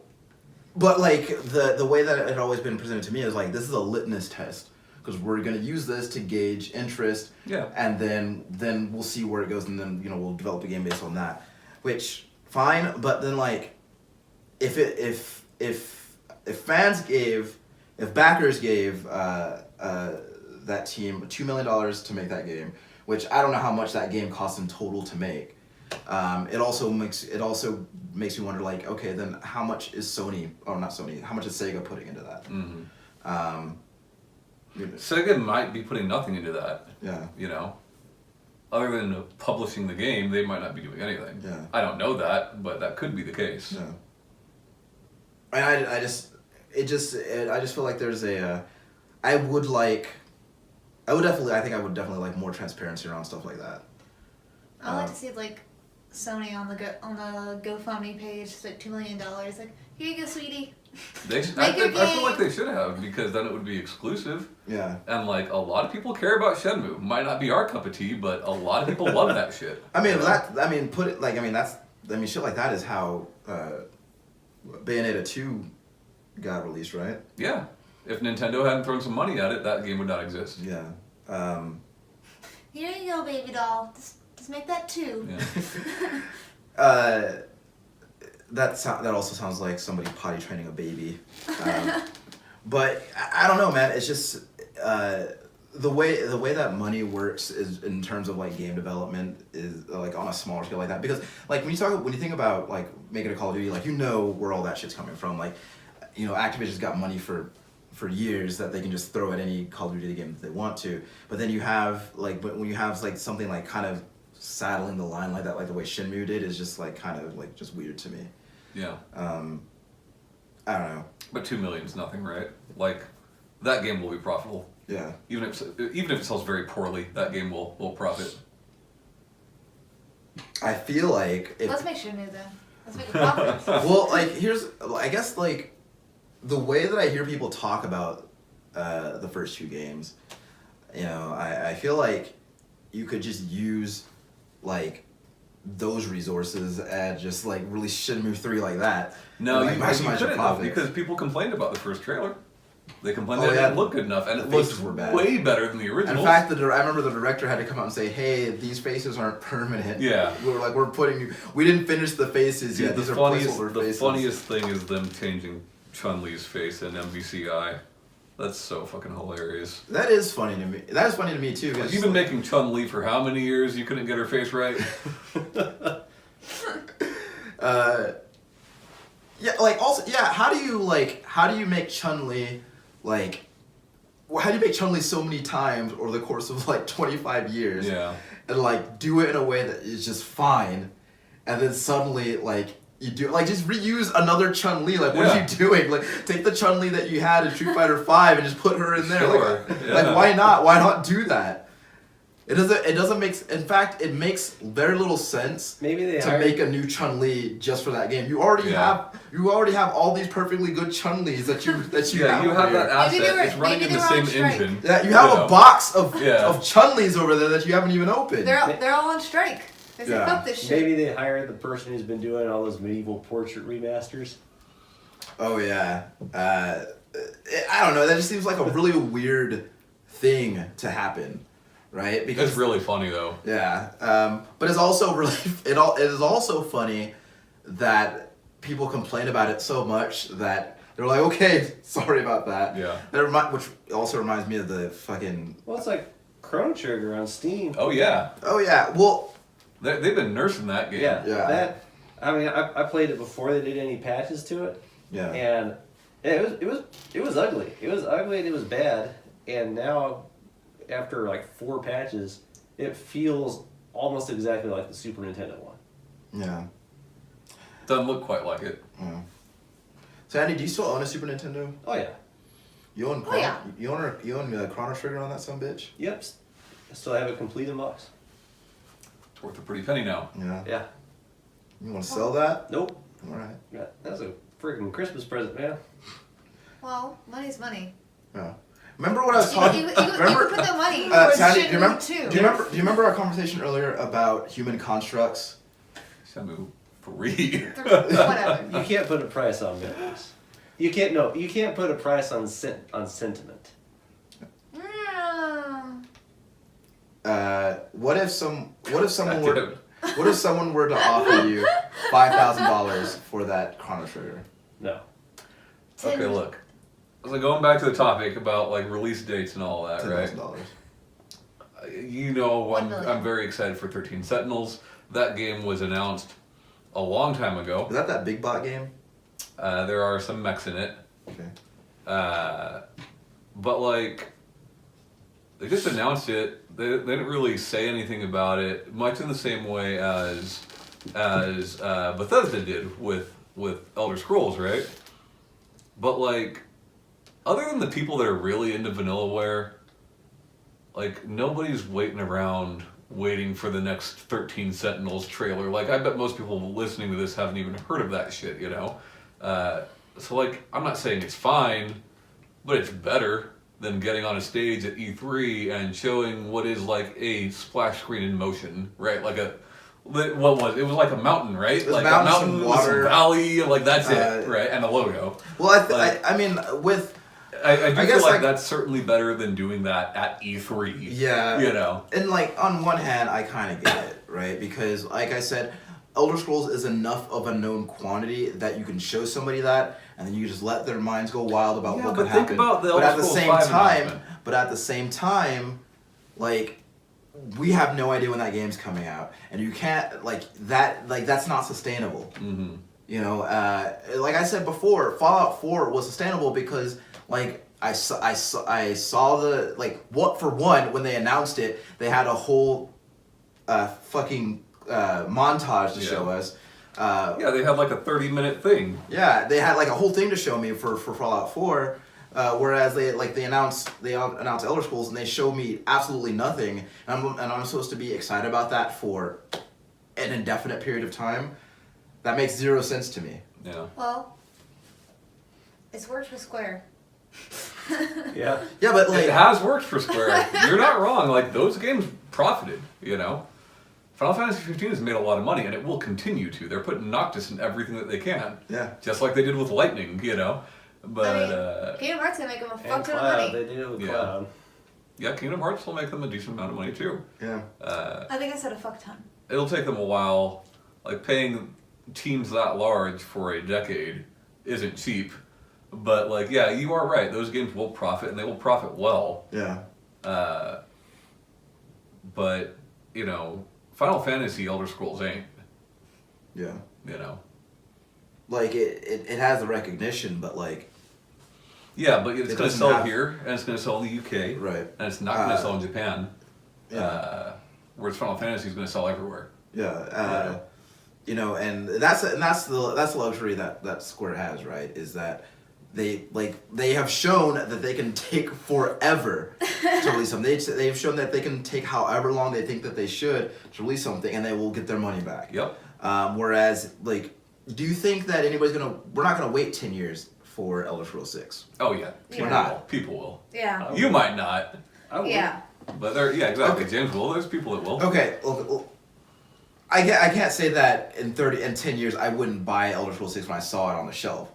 but the way that it had always been presented to me is this is a litmus test because we're gonna use this to gauge interest. Yeah. And then we'll see where it goes, and then we'll develop a game based on that, which fine. But then if backers gave that team $2 million to make that game, which I don't know how much that game cost in total to make. It also makes me wonder okay, then how much is Sony, or not Sony, how much is Sega putting into that? mm-hmm. You know, Sega might be putting nothing into that. yeah. You know, other than publishing the game, they might not be doing anything. Yeah. I don't know that, but that could be the case. Yeah. And I just feel like there's I would definitely like more transparency around stuff like that. I like to see Sony on the GoFundMe page. It's $2 million. Here you go, sweetie. I feel like they should have, because then it would be exclusive. Yeah. And a lot of people care about Shenmue. Might not be our cup of tea, but a lot of people love that shit. I mean shit like that is how Bayonetta 2 got released, right? Yeah. If Nintendo hadn't thrown some money at it, that game would not exist. Yeah. Here you go, baby doll. Just make that 2. Yeah. that also sounds like somebody potty training a baby. But I don't know, man. It's just the way that money works is in terms of like game development is like on a smaller scale like that, because like when you think about like making a Call of Duty, like where all that shit's coming from. Like, Activision's got money for years that they can just throw at any Call of Duty game that they want to. But then you have like when you have like something like kind of saddling the line like that, like the way Shenmue did, is just like kind of like just weird to me. Yeah. I don't know. But 2 million's nothing, right? Like, that game will be profitable. Yeah. Even if it sells very poorly, that game will profit. I feel like Let's make Shenmue then. Let's make a profit. well, like I guess like the way that I hear people talk about the first two games, I feel like you could just use like those resources and just like release Shenmue 3 like that. No, and, like, you maximize your couldn't, profits. because people complained about the first trailer. They complained Oh, that it yeah. didn't look good enough, and The it looked faces were bad. way better than the original. In fact, I remember the director had to come out and say, "Hey, these faces aren't permanent. Yeah. We didn't finish the faces yet. These are placeholder the faces." funniest thing is them changing Chun-Li's face in MVCI. That's so fucking hilarious. That is funny to me. That is funny to me too. 'Cause You've been making Chun-Li for how many years? You couldn't get her face right? Yeah, like also, yeah. How do you make Chun-Li like? How do you make Chun-Li so many times over the course of like 25 years? Yeah. And like do it in a way that is just fine, and then suddenly like you do like just reuse another Chun-Li. Like what are you doing? Like take the Chun-Li that you had in Street Fighter V and just put her in there. Sure. Like why not? Why not do that? It doesn't make. In fact, it makes very little sense. Maybe they to make a new Chun-Li just for that game. You already have all these perfectly good Chun-Lis that you Yeah, have. you have that asset. Maybe they were- It's running maybe in the they were on same strike. engine. Yeah, you have a box of Yeah. Chun-Lis over there that you haven't even opened. They're all on strike. They said, Yeah. fuck this shit. Maybe they hired the person who's been doing all those medieval portrait remasters. Oh yeah. I don't know. That just seems like a really weird thing to happen, right? Because It's really funny though. yeah. But it's also really it is also funny that people complain about it so much that they're like, okay, sorry about that. Yeah. Which also reminds me of the fucking. Well, it's like Chrono Trigger on Steam. Oh yeah. Oh yeah. Well. They've been nursing that game. Yeah. Yeah. I played it before they did any patches to it, Yeah. and it was ugly. It was ugly and it was bad. And now, after like 4 patches, it feels almost exactly like the Super Nintendo one. Yeah. Doesn't look quite like it. Yeah. So Andy, do you still own a Super Nintendo? Oh yeah. You own Oh, yeah. you own Chrono Trigger on that sumbitch? Yep. Still have it complete in box. It's worth a pretty penny now. Yeah. Yeah. You want to sell that? Nope. All right. Yeah, that's a freaking Christmas present, man. Well, money's money. Yeah. Remember what I was You talking? you can put that money Sandy, towards do you remember? Shenmue Do you 2. remember? Do you remember our conversation earlier about human constructs? Shenmue 3. Whatever. You can't put a price on memories. You can't put a price on sentiment. Mm. What if someone were to offer you $5,000 for that Chrono Trigger? No. Okay, look. So going back to the topic about like release dates and all that, right? $10,000. You know, $1 million. I'm very excited for 13 Sentinels. That game was announced a long time ago. Is that big bot game? There are some mechs in it. Okay. But like, they just announced it. They didn't really say anything about it, much in the same way as Bethesda did with Elder Scrolls, right? But like, other than the people that are really into Vanillaware, like nobody's waiting around waiting for the next 13 Sentinels trailer. Like, I bet most people listening to this haven't even heard of that shit, you know? So like, I'm not saying it's fine, but it's better than getting on a stage at E3 and showing what is like a splash screen in motion, right? Like it was like a mountain, right? It was Like mountains, a mountain some with water. some valley, like that's it, right? And a logo. Well, Like- I mean, with I do I feel guess, like like- that's certainly better than doing that at E3. yeah, You know? and like on one hand, I kind of get it, right? Because like I said, Elder Scrolls is enough of a known quantity that you can show somebody that, and then you just let their minds go wild about what could happen. Think about the but Elder at the Scrolls same 5 time, announcement. but at the same time, like, we have no idea when that game's coming out, and you can't that's not sustainable. Mm-hmm. You know, like I said before, Fallout 4 was sustainable because like I saw the for one, when they announced it, they had a whole fucking montage to show us. Yeah, they had like a 30-minute thing. Yeah, they had like a whole thing to show me for Fallout 4. Whereas they announced Elder Scrolls and they show me absolutely nothing, and I'm supposed to be excited about that for an indefinite period of time. That makes zero sense to me. Yeah. Well, it's worked for Square. Yeah. Yeah, but like It has worked for Square. You're not wrong. Like, those games profited, you know? Final Fantasy 15 has made a lot of money, and it will continue to. They're putting Noctis in everything that they can. Yeah. Just like they did with Lightning, you know? But, I mean, Kingdom Hearts gonna make them a And fuck ton of Cloud, money. they did it with Yeah. Cloud. yeah, Kingdom Hearts will make them a decent amount of money, too. yeah. I think I said a fuck ton. It'll take them a while. Like, paying teams that large for a decade isn't cheap. But, like, yeah, you are right. Those games will profit, and they will profit well. Yeah. But, you know, Final Fantasy Elder Scrolls ain't, Yeah. you know. Like it has the recognition, but like Yeah, but it's It going to doesn't sell have- here, and it's going to sell in the UK, right. and it's not going to sell in Japan. Yeah. Whereas Final Fantasy is going to sell everywhere. Yeah. You know, and that's the luxury that Square has, right? Is that they have shown that they can take forever to release something. They've shown that they can take however long they think that they should to release something, and they will get their money back. Yep. Whereas, like, do you think that we're not gonna wait 10 years for Elder Scrolls 6? Oh, yeah. We're not. People will. Yeah. You might not. I would. Yeah. But yeah, exactly. Okay. James will. There's people that will. Okay, I can't say that in 10 years I wouldn't buy Elder Scrolls 6 when I saw it on the shelf.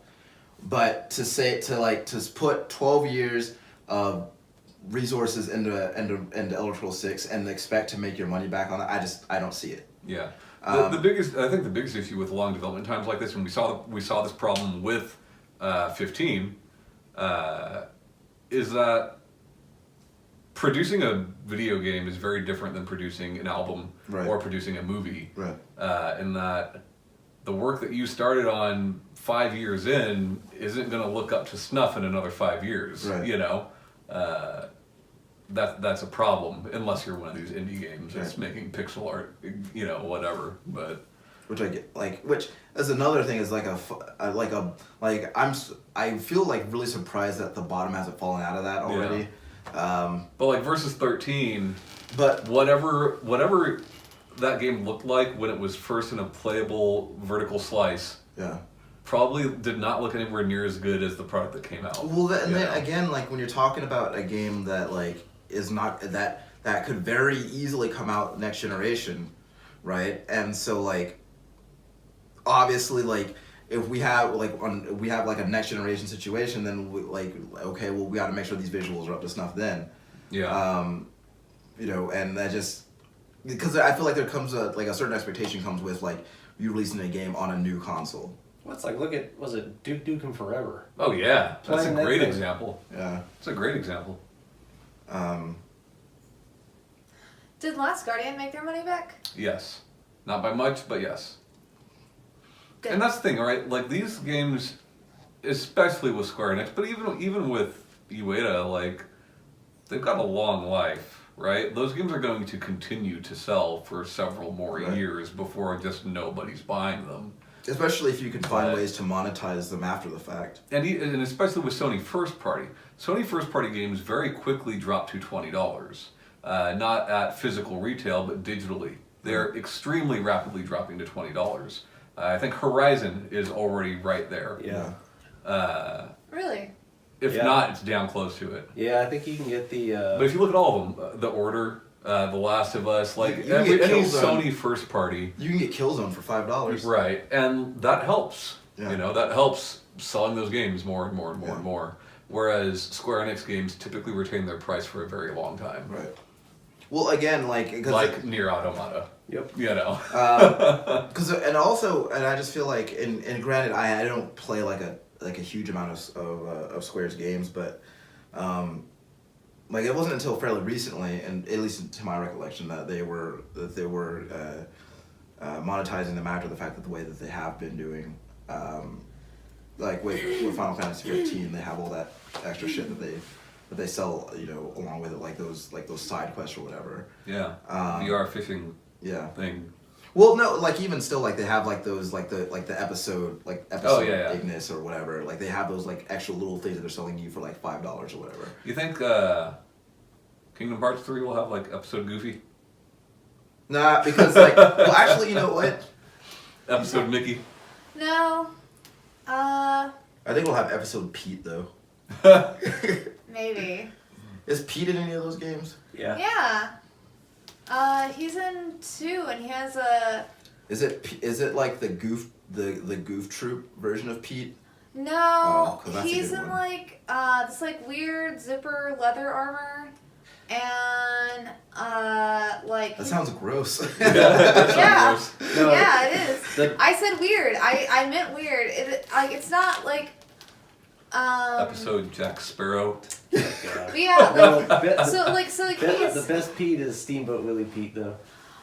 But to put 12 years of resources into Elder Scrolls 6 and expect to make your money back on that, I don't see it. Yeah. I think the biggest issue with long development times like this, and we saw this problem with 15, is that producing a video game is very different than producing an album Right. or producing a movie. Right. In that the work that you started on 5 years in isn't going to look up to snuff in another 5 years. Right. You know, that's a problem unless you're one of these indie games that's Right. making pixel art, you know, whatever. But Which I get, which is another thing is I feel like really surprised that the bottom hasn't fallen out of that already. but like Versus 13, But whatever that game looked like when it was first in a playable vertical slice yeah. probably did not look anywhere near as good as the product that came out. Well, and you then know? again, like when you're talking about a game that like is not that could very easily come out next generation, right? And so like obviously like if we have a next generation situation, then we got to make sure these visuals are up to snuff then. Yeah. You know, and that just because I feel like there comes a certain expectation comes with like you releasing a game on a new console. What's look at, was it Duke Nukem Forever? Oh yeah, that's a Playing that great thing. example. Yeah. It's a great example. Did Last Guardian make their money back? Yes, not by much, but yes. Good. And that's the thing, right? Like these games, especially with Square Enix, but even with Ueda, like they've got a long life, right? Those games are going to continue to sell for several more Right. years before just nobody's buying them. Especially if you can find But- ways to monetize them after the fact. And especially with Sony first party. Sony first party games very quickly drop to $20. Not at physical retail, but digitally. They're extremely rapidly dropping to $20. I think Horizon is already right there. Yeah. Really? If Yeah. not, it's down close to it. Yeah, I think you can get the. But if you look at all of them, The Order, The Last of Us, like You can get any Killzone. Sony first party, You can get Killzone for $5. right? And that helps. Yeah. You know, that helps selling those games more and more and more Yeah. and more. Whereas Square Enix games typically retain their price for a very long time. Right. Well, again, like like Nier Automata. Yep. You know. and I just feel like, and granted, I don't play like a huge amount of Square's games, but like it wasn't until fairly recently, and at least to my recollection, that they were monetizing them after the fact that the way that they have been doing, like with Final Fantasy 15, they have all that extra shit that they sell, you know, along with it, like those side quests or whatever. Yeah. VR fishing. Yeah. Thing. Well, no, like even still, like they have like those the episode yeah. Ignis or whatever. Like they have those like extra little things that they're selling you for like $5 or whatever. You think Kingdom Hearts 3 will have like episode Goofy? Nah, because like well, actually, you know what? Episode Mickey. No. I think we'll have episode Pete though. Maybe. Is Pete in any of those games? Yeah. Yeah. He's in 2, and he has a. Is it like the Goof Troop version of Pete? No, 'cause that's a he's good in one. like this like weird zipper leather armor, and like. That sounds gross. Yeah. Gross. No, Yeah, it is. I said weird. I meant weird. It's not like. Episode Jack Sparrow. But yeah, No, like, so he's. the best Pete is Steamboat Willie Pete though.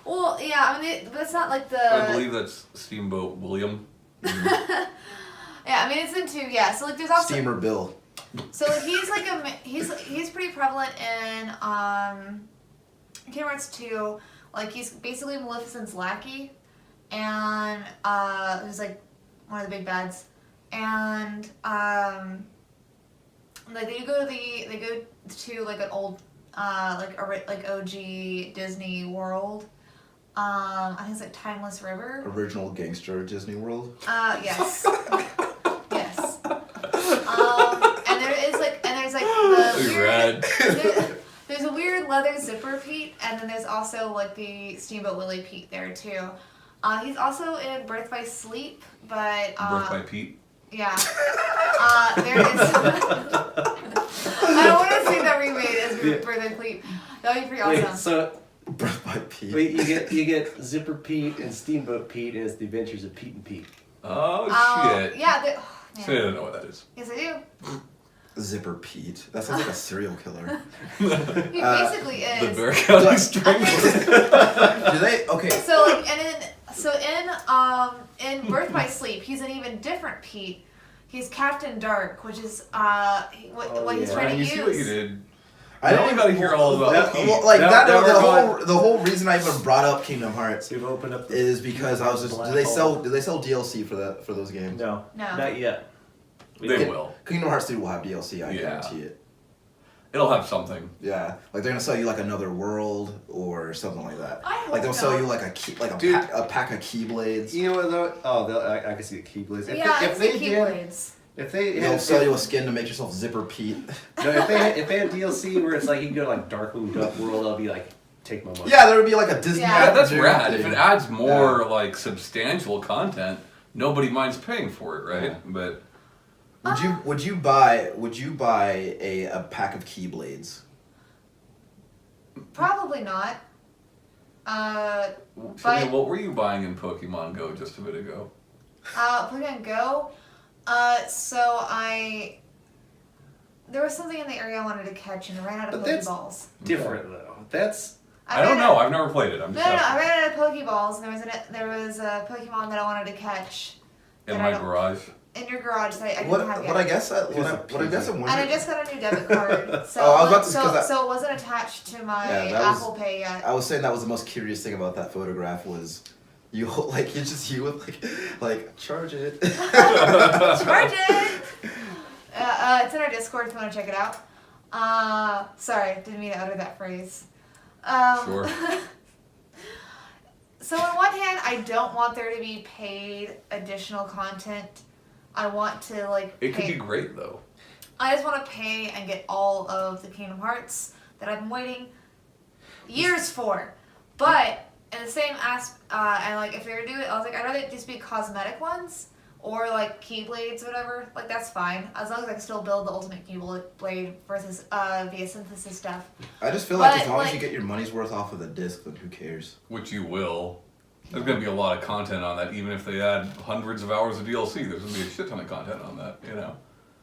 Well, yeah, I mean, but it's not like the. I believe that's Steamboat William. Yeah, I mean it's in 2. Yeah, so like there's also. Steamer Bill. So like he's like he's pretty prevalent in Kingdom Hearts 2. Like he's basically Maleficent's lackey, and who's like one of the big bads, and like they go to like an old like OG Disney World. I think it's like Timeless River. Original gangster Disney World. Yes. Yes. And there's like the Rad. there's a weird leather zipper Pete, and then there's also like the Steamboat Willie Pete there too. He's also in Birth by Sleep, but Birth by Pete. yeah. There is. I don't want to see that remade as Birth by Sleep. That would be pretty awesome. Wait, so Birth by Pete. wait, you get Zipper Pete and Steamboat Pete, and it's the Adventures of Pete and Pete. Oh shit. Yeah. So I don't know what that is. Yes, I do. Zipper Pete. That sounds like a serial killer. He basically is. The Bear County Strangler. Do they? Okay. So like, in Birth by Sleep, he's an even different Pete. He's Captain Dark, which is what he's yeah. trying to You use. see what you did. I only got to hear all about that, Pete. well, like Now- that. now we're The whole reason I even brought up Kingdom Hearts We've opened up the is because I was just. black Do they sell hole. DLC for those games? No, No. not yet. They will. Kingdom Hearts 2 will have DLC. I Yeah. guarantee it. It'll have something. Yeah, like they're gonna sell you like another world or something like that. I hope Like they'll sell not. you like Dude. a pack of Keyblades. You know what though? Oh, I can see the Keyblades. Yeah, If it's they the did, Keyblades. if they They'll had, sell you a skin to make yourself Zipper Pete. no, if they had DLC where it's like you can go to like Darkwing Duck World, I'll be like, take my money. Yeah, there would be like a Disney. Yeah. Yeah, that's Afternoon rad. thing. If it adds more like substantial content, nobody minds paying for it, right? Yeah. But Would you buy a pack of Keyblades? Probably not. Tell me, what were you buying in Pokemon Go just a bit ago? Pokemon Go. There was something in the area I wanted to catch, and I ran out of But that's- Pokeballs. Different though. That's I don't know. I've never played it. I'm No, just no, I asking. ran out of Pokeballs, and there was a Pokemon that I wanted to catch In that my I don't- garage. in your garage that I didn't What have yet. I guess I'm And I wondering. just got a new debit card, so Oh, I was about to- 'cause I- so it wasn't attached to my Yeah, that was- Apple Pay yet. I was saying that was the most curious thing about that photograph was you like it's just you with like charge it. Charge it! It's in our Discord if you want to check it out. Sorry, didn't mean to utter that phrase. Sure. So on one hand, I don't want there to be paid additional content. I want to like It could pay. be great though. I just want to pay and get all of the Kingdom Hearts that I've been waiting years for. But in the same and like if they were to do it, I was like, I'd rather it just be cosmetic ones. or like Keyblades, or whatever. Like that's fine as long as I can still build the ultimate Keyblade versus via synthesis stuff. I just feel like But, as long as like- you get your money's worth off of the disc, then who cares? Which you will. There's going to be a lot of content on that, even if they add hundreds of hours of DLC. There's going to be a shit ton of content on that, you know.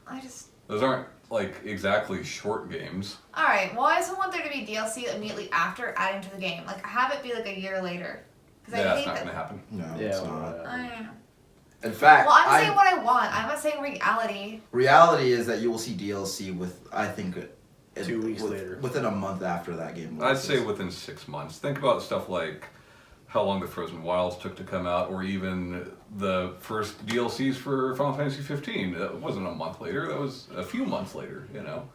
I just. Those aren't, like, exactly short games. Alright, well, I just want there to be DLC immediately after adding to the game. Like, have it be like a year later. Because Yeah, I it's hate not that. going to happen. No, Yeah, it's well, not. I don't know. In fact, Well, I'm saying what I want. I'm not saying reality. reality is that you will see DLC with, I think, 2 weeks later. within a month after that game. I'd say releases. within 6 months. Think about stuff like how long the Frozen Wilds took to come out, or even the first DLCs for Final Fantasy 15. That wasn't a month later. That was a few months later. You know.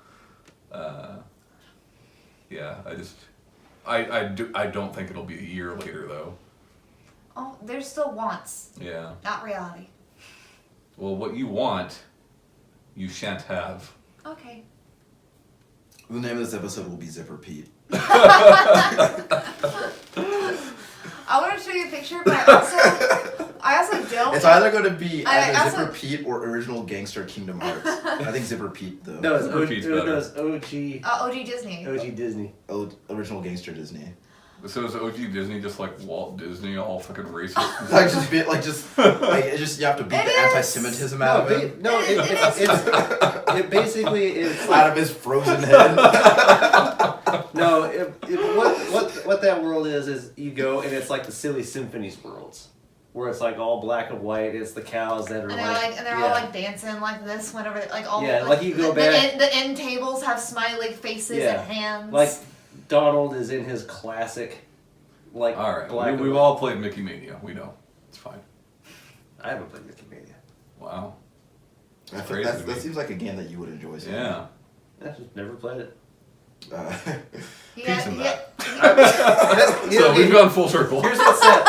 Yeah, I don't think it'll be a year later though. Oh, there's still wants, Yeah. not reality. Well, what you want, you shan't have. Okay. The name of this episode will be Zipper Pete. I want to show you a picture, but I also don't. It's either going to be I either also- Zipper Pete or Original Gangster Kingdom Hearts. I think Zipper Pete though. No, it's Zipper Pete's better. OG Disney. OG Disney. Original Gangster Disney. So is OG Disney just like Walt Disney, all fucking racist? Like just you have to beat It the is. anti-Semitism out of him, It basically is out of his frozen head. no. What that world is you go and it's like the Silly Symphonies worlds, where it's like all black and white. It's the cows that are And they're all like dancing like this whenever like all like you go the, back. the end tables have smiley faces Yeah. and hands. Like Donald is in his classic, like All right, black. we've all played Mickey Mania. We know it's fine. I haven't played Mickey Mania. Wow. I Crazy think to that me. seems like a game that you would enjoy. Sam. Yeah. I've just never played it. He Peace got- in he that. got- So we've gone full circle. Here's what's sad.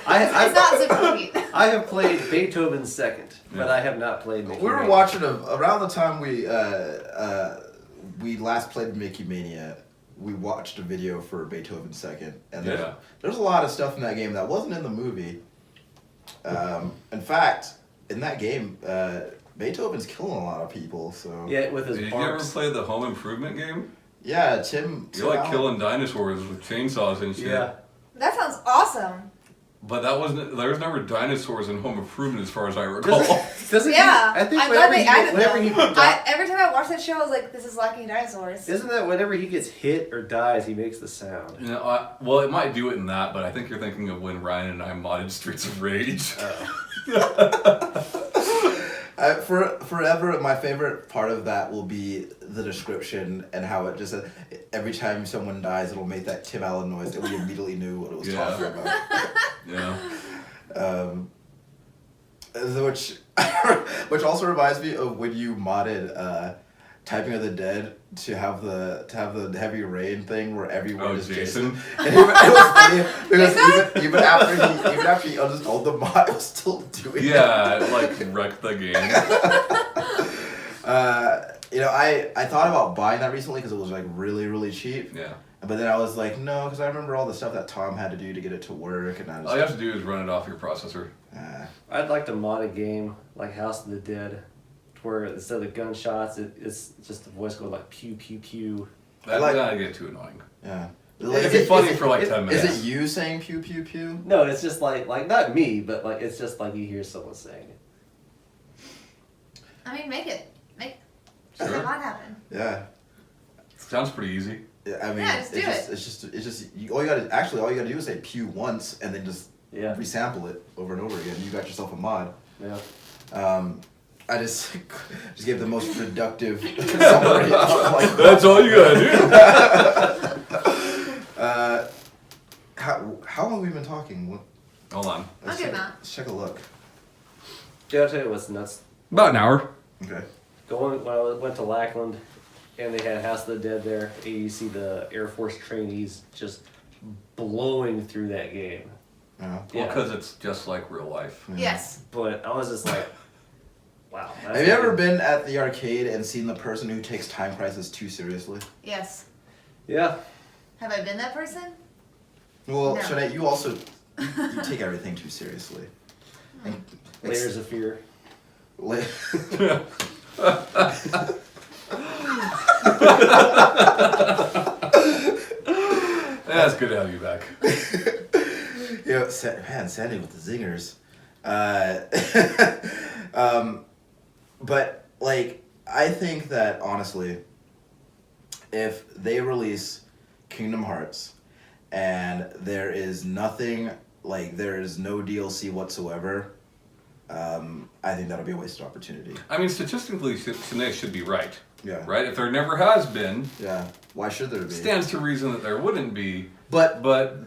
it's not Zipper Pete. I have played Beethoven's Second, but Yeah. I have not played Mickey We were Mania. watching around the time we last played Mickey Mania. We watched a video for Beethoven Second, and there's a lot of stuff in that game that wasn't in the movie. In fact, in that game, Beethoven's killing a lot of people. So Yeah, with his Did you ever barks. play the Home Improvement game? yeah, Tim. You're like Allen- killing dinosaurs with chainsaws and shit. Yeah. That sounds awesome. But that wasn't. There was never dinosaurs in Home Improvement, as far as I recall. Doesn't Yeah, I think I'm glad whenever they he, added whenever them. he Every time I watch that show, I was like, "This is lacking dinosaurs." isn't that whenever he gets hit or dies, he makes the sound. You know, well, it might do it in that, but I think you're thinking of when Ryan and I modded Streets of Rage. Forever, my favorite part of that will be the description and how it just every time someone dies, it'll make that Tim Allen noise that we immediately knew what it was Yeah. talking about. Yeah. Which also reminds me of when you modded Typing of the Dead to have the heavy rain thing where everyone is Jason. And it was funny because even after he uninstalled the mod, it was still doing Yeah, it like wrecked the game. I thought about buying that recently because it was like really, really cheap. Yeah. But then I was like, no, because I remember all the stuff that Tom had to do to get it to work, and I All was you have to do is run it off your processor. I'd like to mod a game like House of the Dead, where instead of the gunshots, it's just the voice going like pew pew pew. That's like- gonna get too annoying. yeah. It'd be funny for like 10 minutes. Is it you saying pew pew pew? No, it's just like not me, but like it's just like you hear someone saying it. I mean, make it. Sure. That might happen. Yeah. Sounds pretty easy. I mean, Yeah, just do it. It's just all you gotta do is say pew once and then just Yeah. resample it over and over again. You got yourself a mod. Yeah. I just gave the most productive summary. Of That's all you gotta do. How long have we been talking? Hold on. I'll do that. Let's take a look. Yeah, I'll tell you what's nuts. About an hour. Okay. When I went to Lackland, and they had House of the Dead there, and you see the Air Force trainees just blowing through that game. Yeah. Well, because it's just like real life. Yes. But I was just like, wow. that's Have you ever good. been at the arcade and seen the person who takes Time Crisis too seriously? Yes. Yeah. Have I been that person? Well, No. Shanae, you also you take everything too seriously. And Layers of fear. That's good to have you back. Man, Sandy with the zingers. But like, I think that honestly, if they release Kingdom Hearts and there is nothing, like there is no DLC whatsoever, I think that'll be a wasted opportunity. I mean, statistically, Shanae should be right. Yeah. Right? If there never has been, Yeah. Why should there be? stands to reason that there wouldn't be. But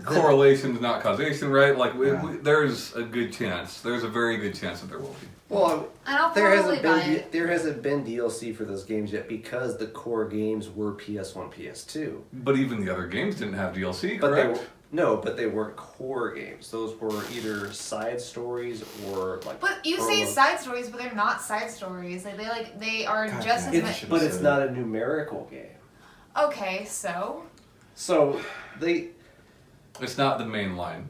Correlation is not causation, right? Like, Yeah. there's a good chance. There's a very good chance that there will be. Well, I don't there probably hasn't buy been it. there hasn't been DLC for those games yet because the core games were PS1, PS2. But even the other games didn't have DLC, But correct? but they weren't core games. Those were either side stories or like. But you say prologue. side stories, but they're not side stories. They are God just damn as it. much. But it's not a numerical game. Okay, so So they. It's not the main line.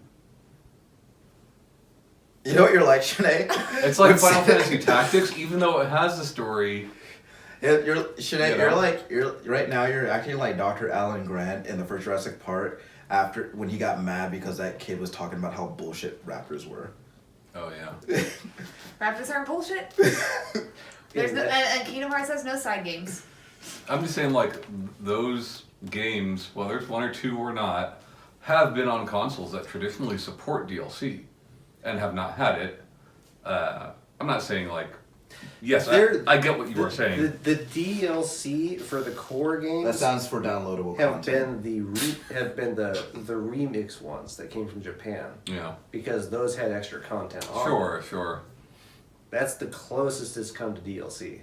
you know what you're like, Shanae? It's like Final Fantasy Tactics, even though it has the story. You're Shanae, You know? you're right now you're acting like Dr. Alan Grant in the first Jurassic Park after when he got mad because that kid was talking about how bullshit raptors were. Oh, yeah. Raptors aren't bullshit. There's no, and Kingdom Hearts has no side games. I'm just saying, like, those games, whether it's one or two or not, have been on consoles that traditionally support DLC and have not had it. I'm not saying, like, yes, I get what you were saying. The DLC for the core games That sounds for downloadable have content. been the remix ones that came from Japan Yeah. because those had extra content on them. Sure. That's the closest it's come to DLC.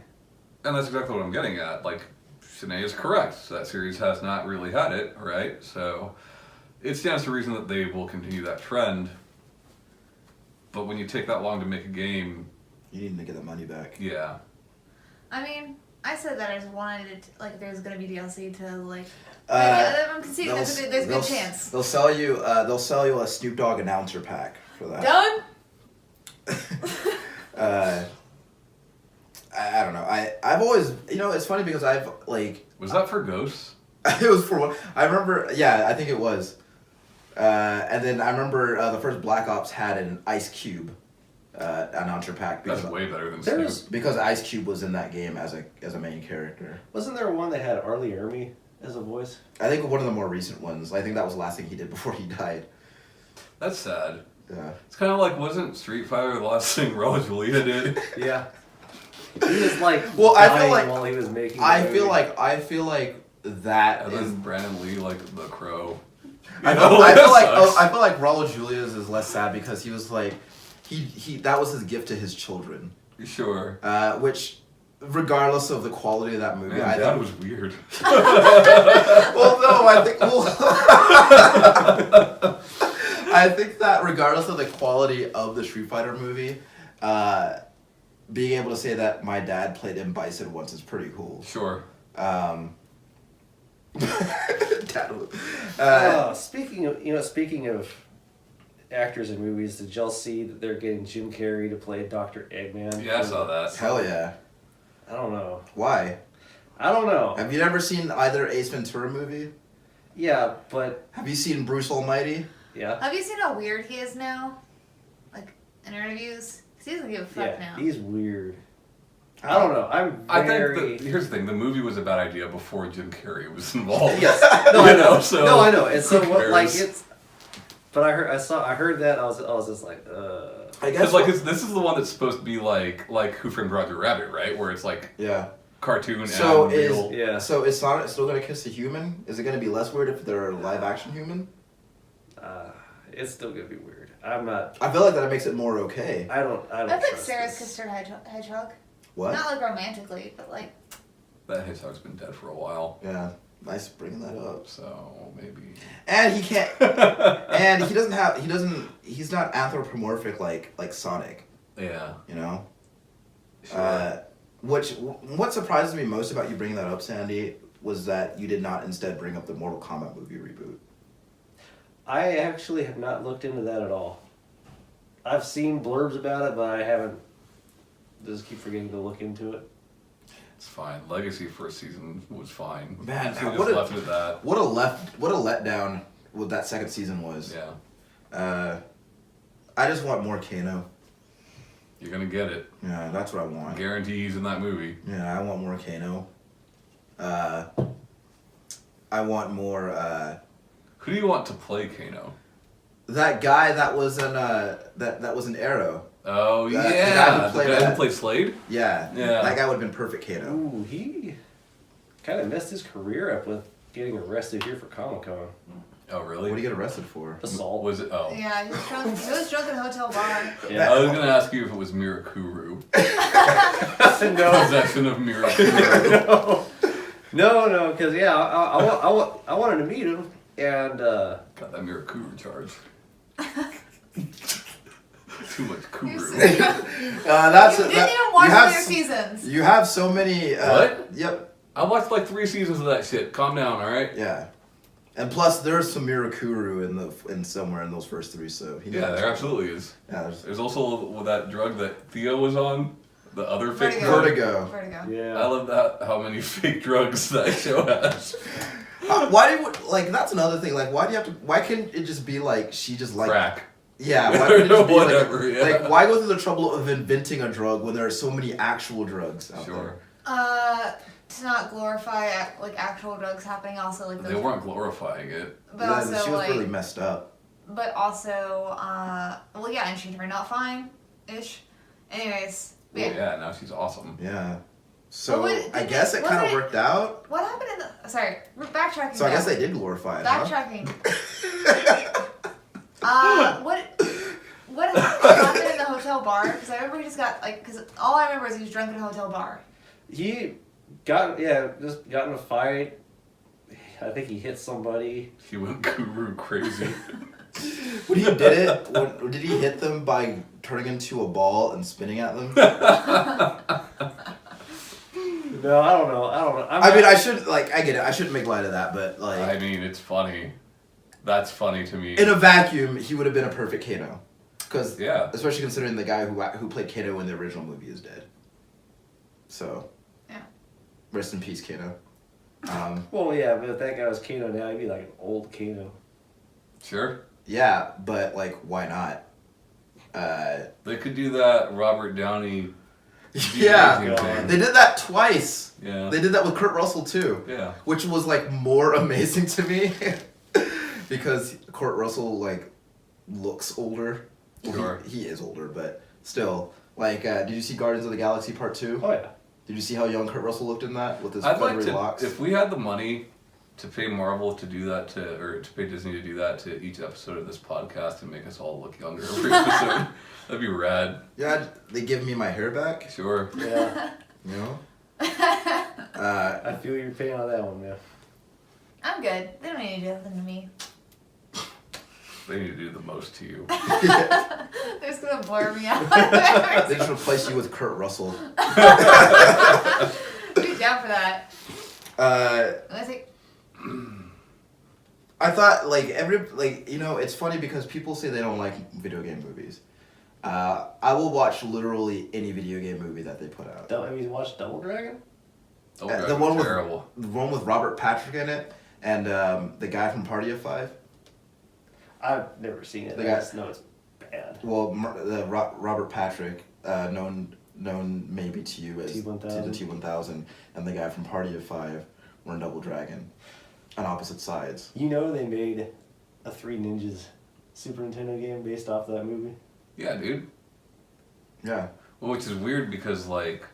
And that's exactly what I'm getting at. Like, Shanae is correct. That series has not really had it, right? So it stands to reason that they will continue that trend. But when you take that long to make a game, You need to get the money back. yeah. I mean, I said that I just wanted it, like, there's gonna be DLC to, like... I'm conceding there's a good chance. They'll sell you a Snoop Dogg announcer pack for that. Done? I don't know. I've always, it's funny because I've like Was that for Ghosts? it was for one. I remember, yeah, I think it was. And then I remember the first Black Ops had an Ice Cube announcer pack That's because way better than There's- Snoop. because Ice Cube was in that game as a main character. Wasn't there one that had Arlie Ermy as a voice? I think one of the more recent ones. I think that was the last thing he did before he died. That's sad. Yeah. It's kind of like, wasn't Street Fighter the last thing Raul Julia did? Yeah. He was like Well, I feel dying like- while he was making. I the feel movie. like that And is. then Brandon Lee, like the Crow. I You feel, know, I that feel like sucks. I feel like Raul Julia's is less sad because he was like he that was his gift to his children. Sure. Which, regardless of the quality of that movie, Man, I that think. was weird. Well, no, I think. Well, I think that regardless of the quality of the Street Fighter movie, being able to say that my dad played M. Bison once is pretty cool. Sure. Dad was- Speaking of actors in movies, did y'all see that they're getting Jim Carrey to play Dr. Eggman? Yeah, I saw that. hell yeah! I don't know. Why? I don't know. Have you never seen either Ace Ventura movie? Yeah, but Have you seen Bruce Almighty? yeah. Have you seen how weird he is now? Like, in interviews? 'Cause he doesn't give a fuck Yeah, now. he's weird. I don't know. I very. think here's the thing: the movie was a bad idea before Jim Carrey was involved. Yes. No, I know. So No, I know. And so who what? Like cares? it's. But I heard that. I was just like, I Because like this is the one that's supposed to be like Who Framed Roger Rabbit, right? Where it's like Yeah. cartoon So and is real. Yeah. So is Sonic still gonna kiss a human? Is it gonna be less weird if they're a live action human? It's still gonna be weird. I'm not. I feel like that makes it more okay. I don't. I don't. I think trust Sarah's this. kissed her hedgehog. What? Not like romantically, but like. That hedgehog's been dead for a while, Yeah. Nice bringing that up. so maybe. And he can't. And he doesn't have. He doesn't. He's not anthropomorphic like Sonic. Yeah. You know. Sure. What surprises me most about you bringing that up, Sandy, was that you did not instead bring up the Mortal Kombat movie reboot. I actually have not looked into that at all. I've seen blurbs about it, but I haven't. Just keep forgetting to look into it. It's fine. Legacy first season was fine. Man, so what just a- left it at that. What a letdown what that second season was. Yeah. I just want more Kano. You're gonna get it. Yeah, that's what I want. Guarantee he's in that movie. Yeah, I want more Kano. I want more. Who do you want to play Kano? That guy that was an that was an Arrow. Oh The guy yeah, who played the guy who that. played Slade. Yeah. Yeah. That guy would have been perfect Kano. Ooh, he kind of messed his career up with getting arrested here for Comic-Con. Oh really? What do you get arrested for? Assault. Was it? Oh. Yeah, he was drunk. He was drunk in a hotel bar. Yeah. I was gonna ask you if it was Mirakuru. No. Possession of Mirakuru. No, because yeah, I wanted to meet him, and Got that Mirakuru charge. Too much He was- Kuru. That's you didn't that- even watch you have later s- seasons. You have so many. What? Yep. I watched like 3 seasons of that shit. Calm down, all right? Yeah. And plus, there's some Mirakuru in somewhere in those first 3. So he Yeah, there absolutely is. Yeah, There's also that drug that Theo was on, the other fake Vertigo. drug. Vertigo. Vertigo. I yeah. love that how many fake drugs that show has. Why do you, like that's another thing? Like, why do you have to? Why can't it just be like she just like? Crack. Yeah. Why couldn't it just be Whatever, like? yeah. Like, why go through the trouble of inventing a drug when there are so many actual drugs out Sure. To not glorify like actual drugs happening, also like They weren't glorifying it. but there? Yeah, also she was like, really messed up. but also, well, yeah, and she turned out fine-ish. Anyways, but Well, yeah. yeah, now she's awesome. Yeah. So Well, what- I guess it kind of wasn't it- worked out. What happened in the? Sorry, we're backtracking. So I now. guess they did glorify it. Huh? Backtracking. What happened in the hotel bar? Because I remember he just got like, because all I remember is he was drunk in a hotel bar. He got in a fight. I think he hit somebody. He went guru crazy. When he did it, did he hit them by turning into a ball and spinning at them? No, I don't know. I mean, I should like I get it. I shouldn't make light of that, but like I mean, it's funny. That's funny to me. in a vacuum, he would have been a perfect Kano. Because Yeah. especially considering the guy who played Kano in the original movie is dead. So Yeah. rest in peace, Kano. Well, yeah, but if that guy was Kano now, he'd be like an old Kano. Sure. Yeah, but like, why not? They could do that Robert Downey. Yeah, de-aging thing. they did that twice. Yeah. They did that with Kurt Russell too, Yeah. which was like more amazing to me because Kurt Russell like looks older. Well, Sure. he is older, but still. Like, did you see Guardians of the Galaxy Part 2? Oh yeah. Did you see how young Kurt Russell looked in that with his I'd like feathery to, locks? if we had the money to pay Marvel to do that or to pay Disney to do that to each episode of this podcast and make us all look younger every episode, that'd be rad. Yeah, they give me my hair back. Sure. Yeah. You know. I feel your pain on that one, man. I'm good. They don't need to do nothing to me. They need to do the most to you. They're just gonna blur me out. They just replace you with Kurt Russell. Be down for that. Unless I, I thought it's funny because people say they don't like video game movies. I will watch literally any video game movie that they put out. Have you watched Double Dragon? Oh, The God, one with- terrible. The one with Robert Patrick in it and the guy from Party of Five. I've never seen it. The I guy- just know it's bad. Well, Robert Patrick, known maybe to you as T-1000. to the T-1000, and the guy from Party of Five were in Double Dragon, on opposite sides. You know they made a Three Ninjas Super Nintendo game based off that movie? Yeah, dude. Yeah. Well, which is weird because, like,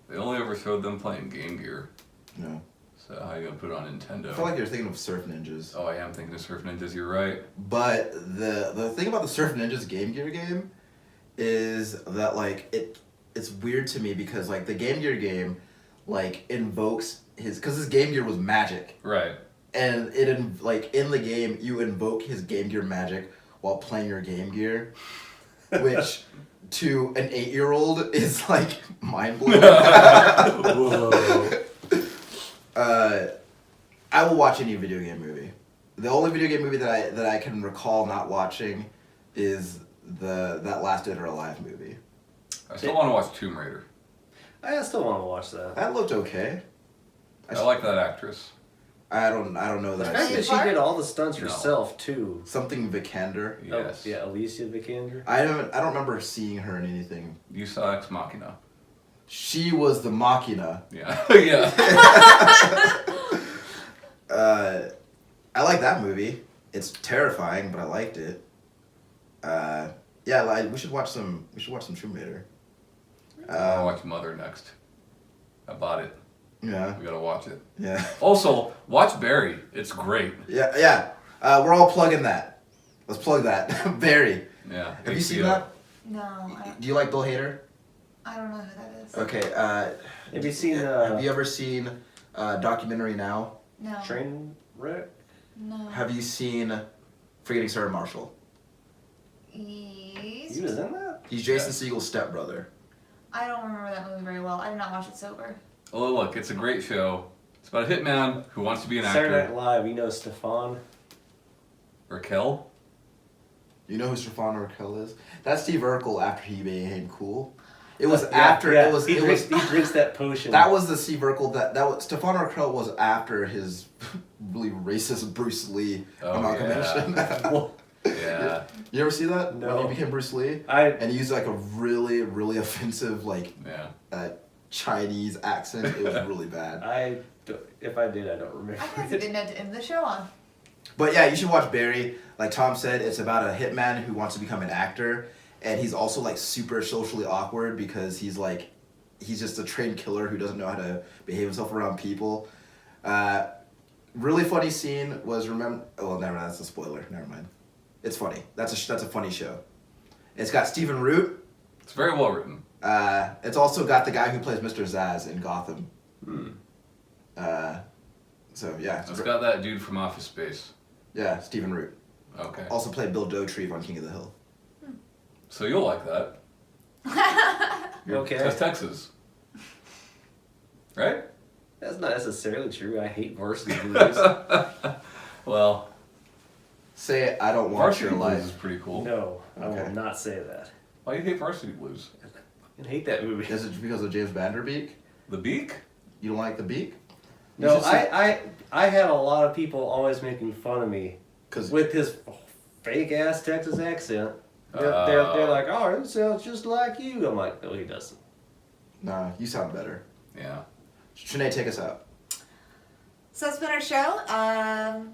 they only ever showed them playing Game Gear. No. So how are you going to put it on Nintendo? I feel like you're thinking of Surf Ninjas. Oh, I am thinking of Surf Ninjas, you're right. But the thing about the Surf Ninjas Game Gear game is that like it's weird to me because like the Game Gear game like invokes because his Game Gear was magic Right. and in the game you invoke his Game Gear magic while playing your Game Gear, which to an 8-year-old is like mind blowing. Whoa. I will watch any video game movie. The only video game movie that I can recall not watching is that last Dead or Alive movie. I still want to watch Tomb Raider. I still want to watch that. That looked okay. I like that actress. I don't know The that. fact that she did all the stunts No. herself too. Something Vikander. Yes. Oh, yeah, Alicia Vikander. I don't remember seeing her in anything. You saw Ex Machina. She was the Machina. Yeah. Yeah. I like that movie. It's terrifying, but I liked it. We should watch some Tomb Raider. I'll watch Mother next. I bought it. Yeah. We gotta watch it. Yeah. Also, watch Barry. It's great. Yeah. We're all plugging that. Let's plug that. Barry. Yeah. Have you seen HBO. that? No, Do you like Bill Hader? I don't know who that is. Okay. Have you seen? Have you ever seen Documentary Now? No. Trainwreck? No. Have you seen Forgetting Sarah Marshall? He was in that. He's Jason Segel's stepbrother. I don't remember that movie very well. I did not watch it sober. Oh, look, it's a great show. It's about a hitman who wants to be an Saturday actor. Night Live. You know Stefan. Raquel? You know who Stefan Urkel is? That's Steve Urkel after he became cool. It was Yeah, after yeah. it was. He drinks that potion. That was the Steve Urkel that was Stefan Urkel was after his really racist Bruce Lee Oh, amalgamation. Yeah. You ever see that? No. When he became Bruce Lee? And he used like a really, really offensive Yeah. Chinese accent. It was really bad. If I did, I don't remember. I guess I didn't know to end the show on. But yeah, you should watch Barry. Like Tom said, it's about a hitman who wants to become an actor, and he's also like super socially awkward because he's just a trained killer who doesn't know how to behave himself around people. Really funny scene was never mind, that's a spoiler. Never mind. It's funny. That's a funny show. It's got Stephen Root. It's very well written. It's also got the guy who plays Mr. Zaz in Gotham. So yeah. It's got that dude from Office Space. Yeah, Stephen Root. Okay. Also played Bill Dauterive on King of the Hill. So you'll like that. Okay. That's Texas. Right? That's not necessarily true. I hate Varsity Blues. Well, Say it, I don't want Varsity your Blues life. is pretty cool. No, I Okay. will not say that. Why do you hate Varsity Blues? I hate that movie. Is it because of James Vanderbeek? The Beak? You don't like the Beak? You No, should see- I had a lot of people always making fun of me 'Cause- with his fake ass Texas accent. They're like, oh, it sounds just like you. I'm like, no, he doesn't. Nah, you sound better. Yeah. Shanae, take us out. So that's been our show.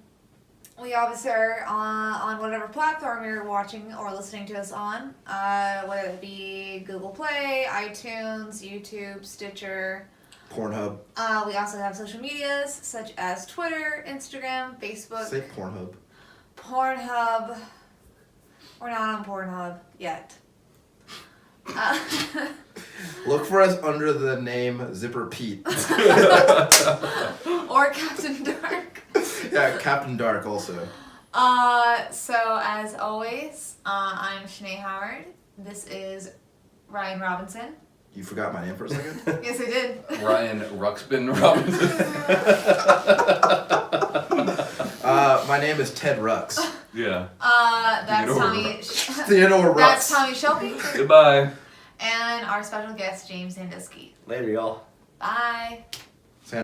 We obviously are on whatever platform you're watching or listening to us on, whether it be Google Play, iTunes, YouTube, Stitcher. Pornhub. We also have social medias such as Twitter, Instagram, Facebook, Say Pornhub. Pornhub. We're not on Pornhub yet. Look for us under the name Zipper Pete. Or Captain Dark. Yeah, Captain Dark also. So as always, I'm Shanae Howard. This is Ryan Robinson. You forgot my name for a second? Yes, I did. Ryan Ruxpin Robinson. My name is Ted Rux. Yeah. That's Theodore Tommy. Theodore Rux. That's Tommy Shelby. Goodbye. And our special guest, James Sandusky. Later, y'all. Bye.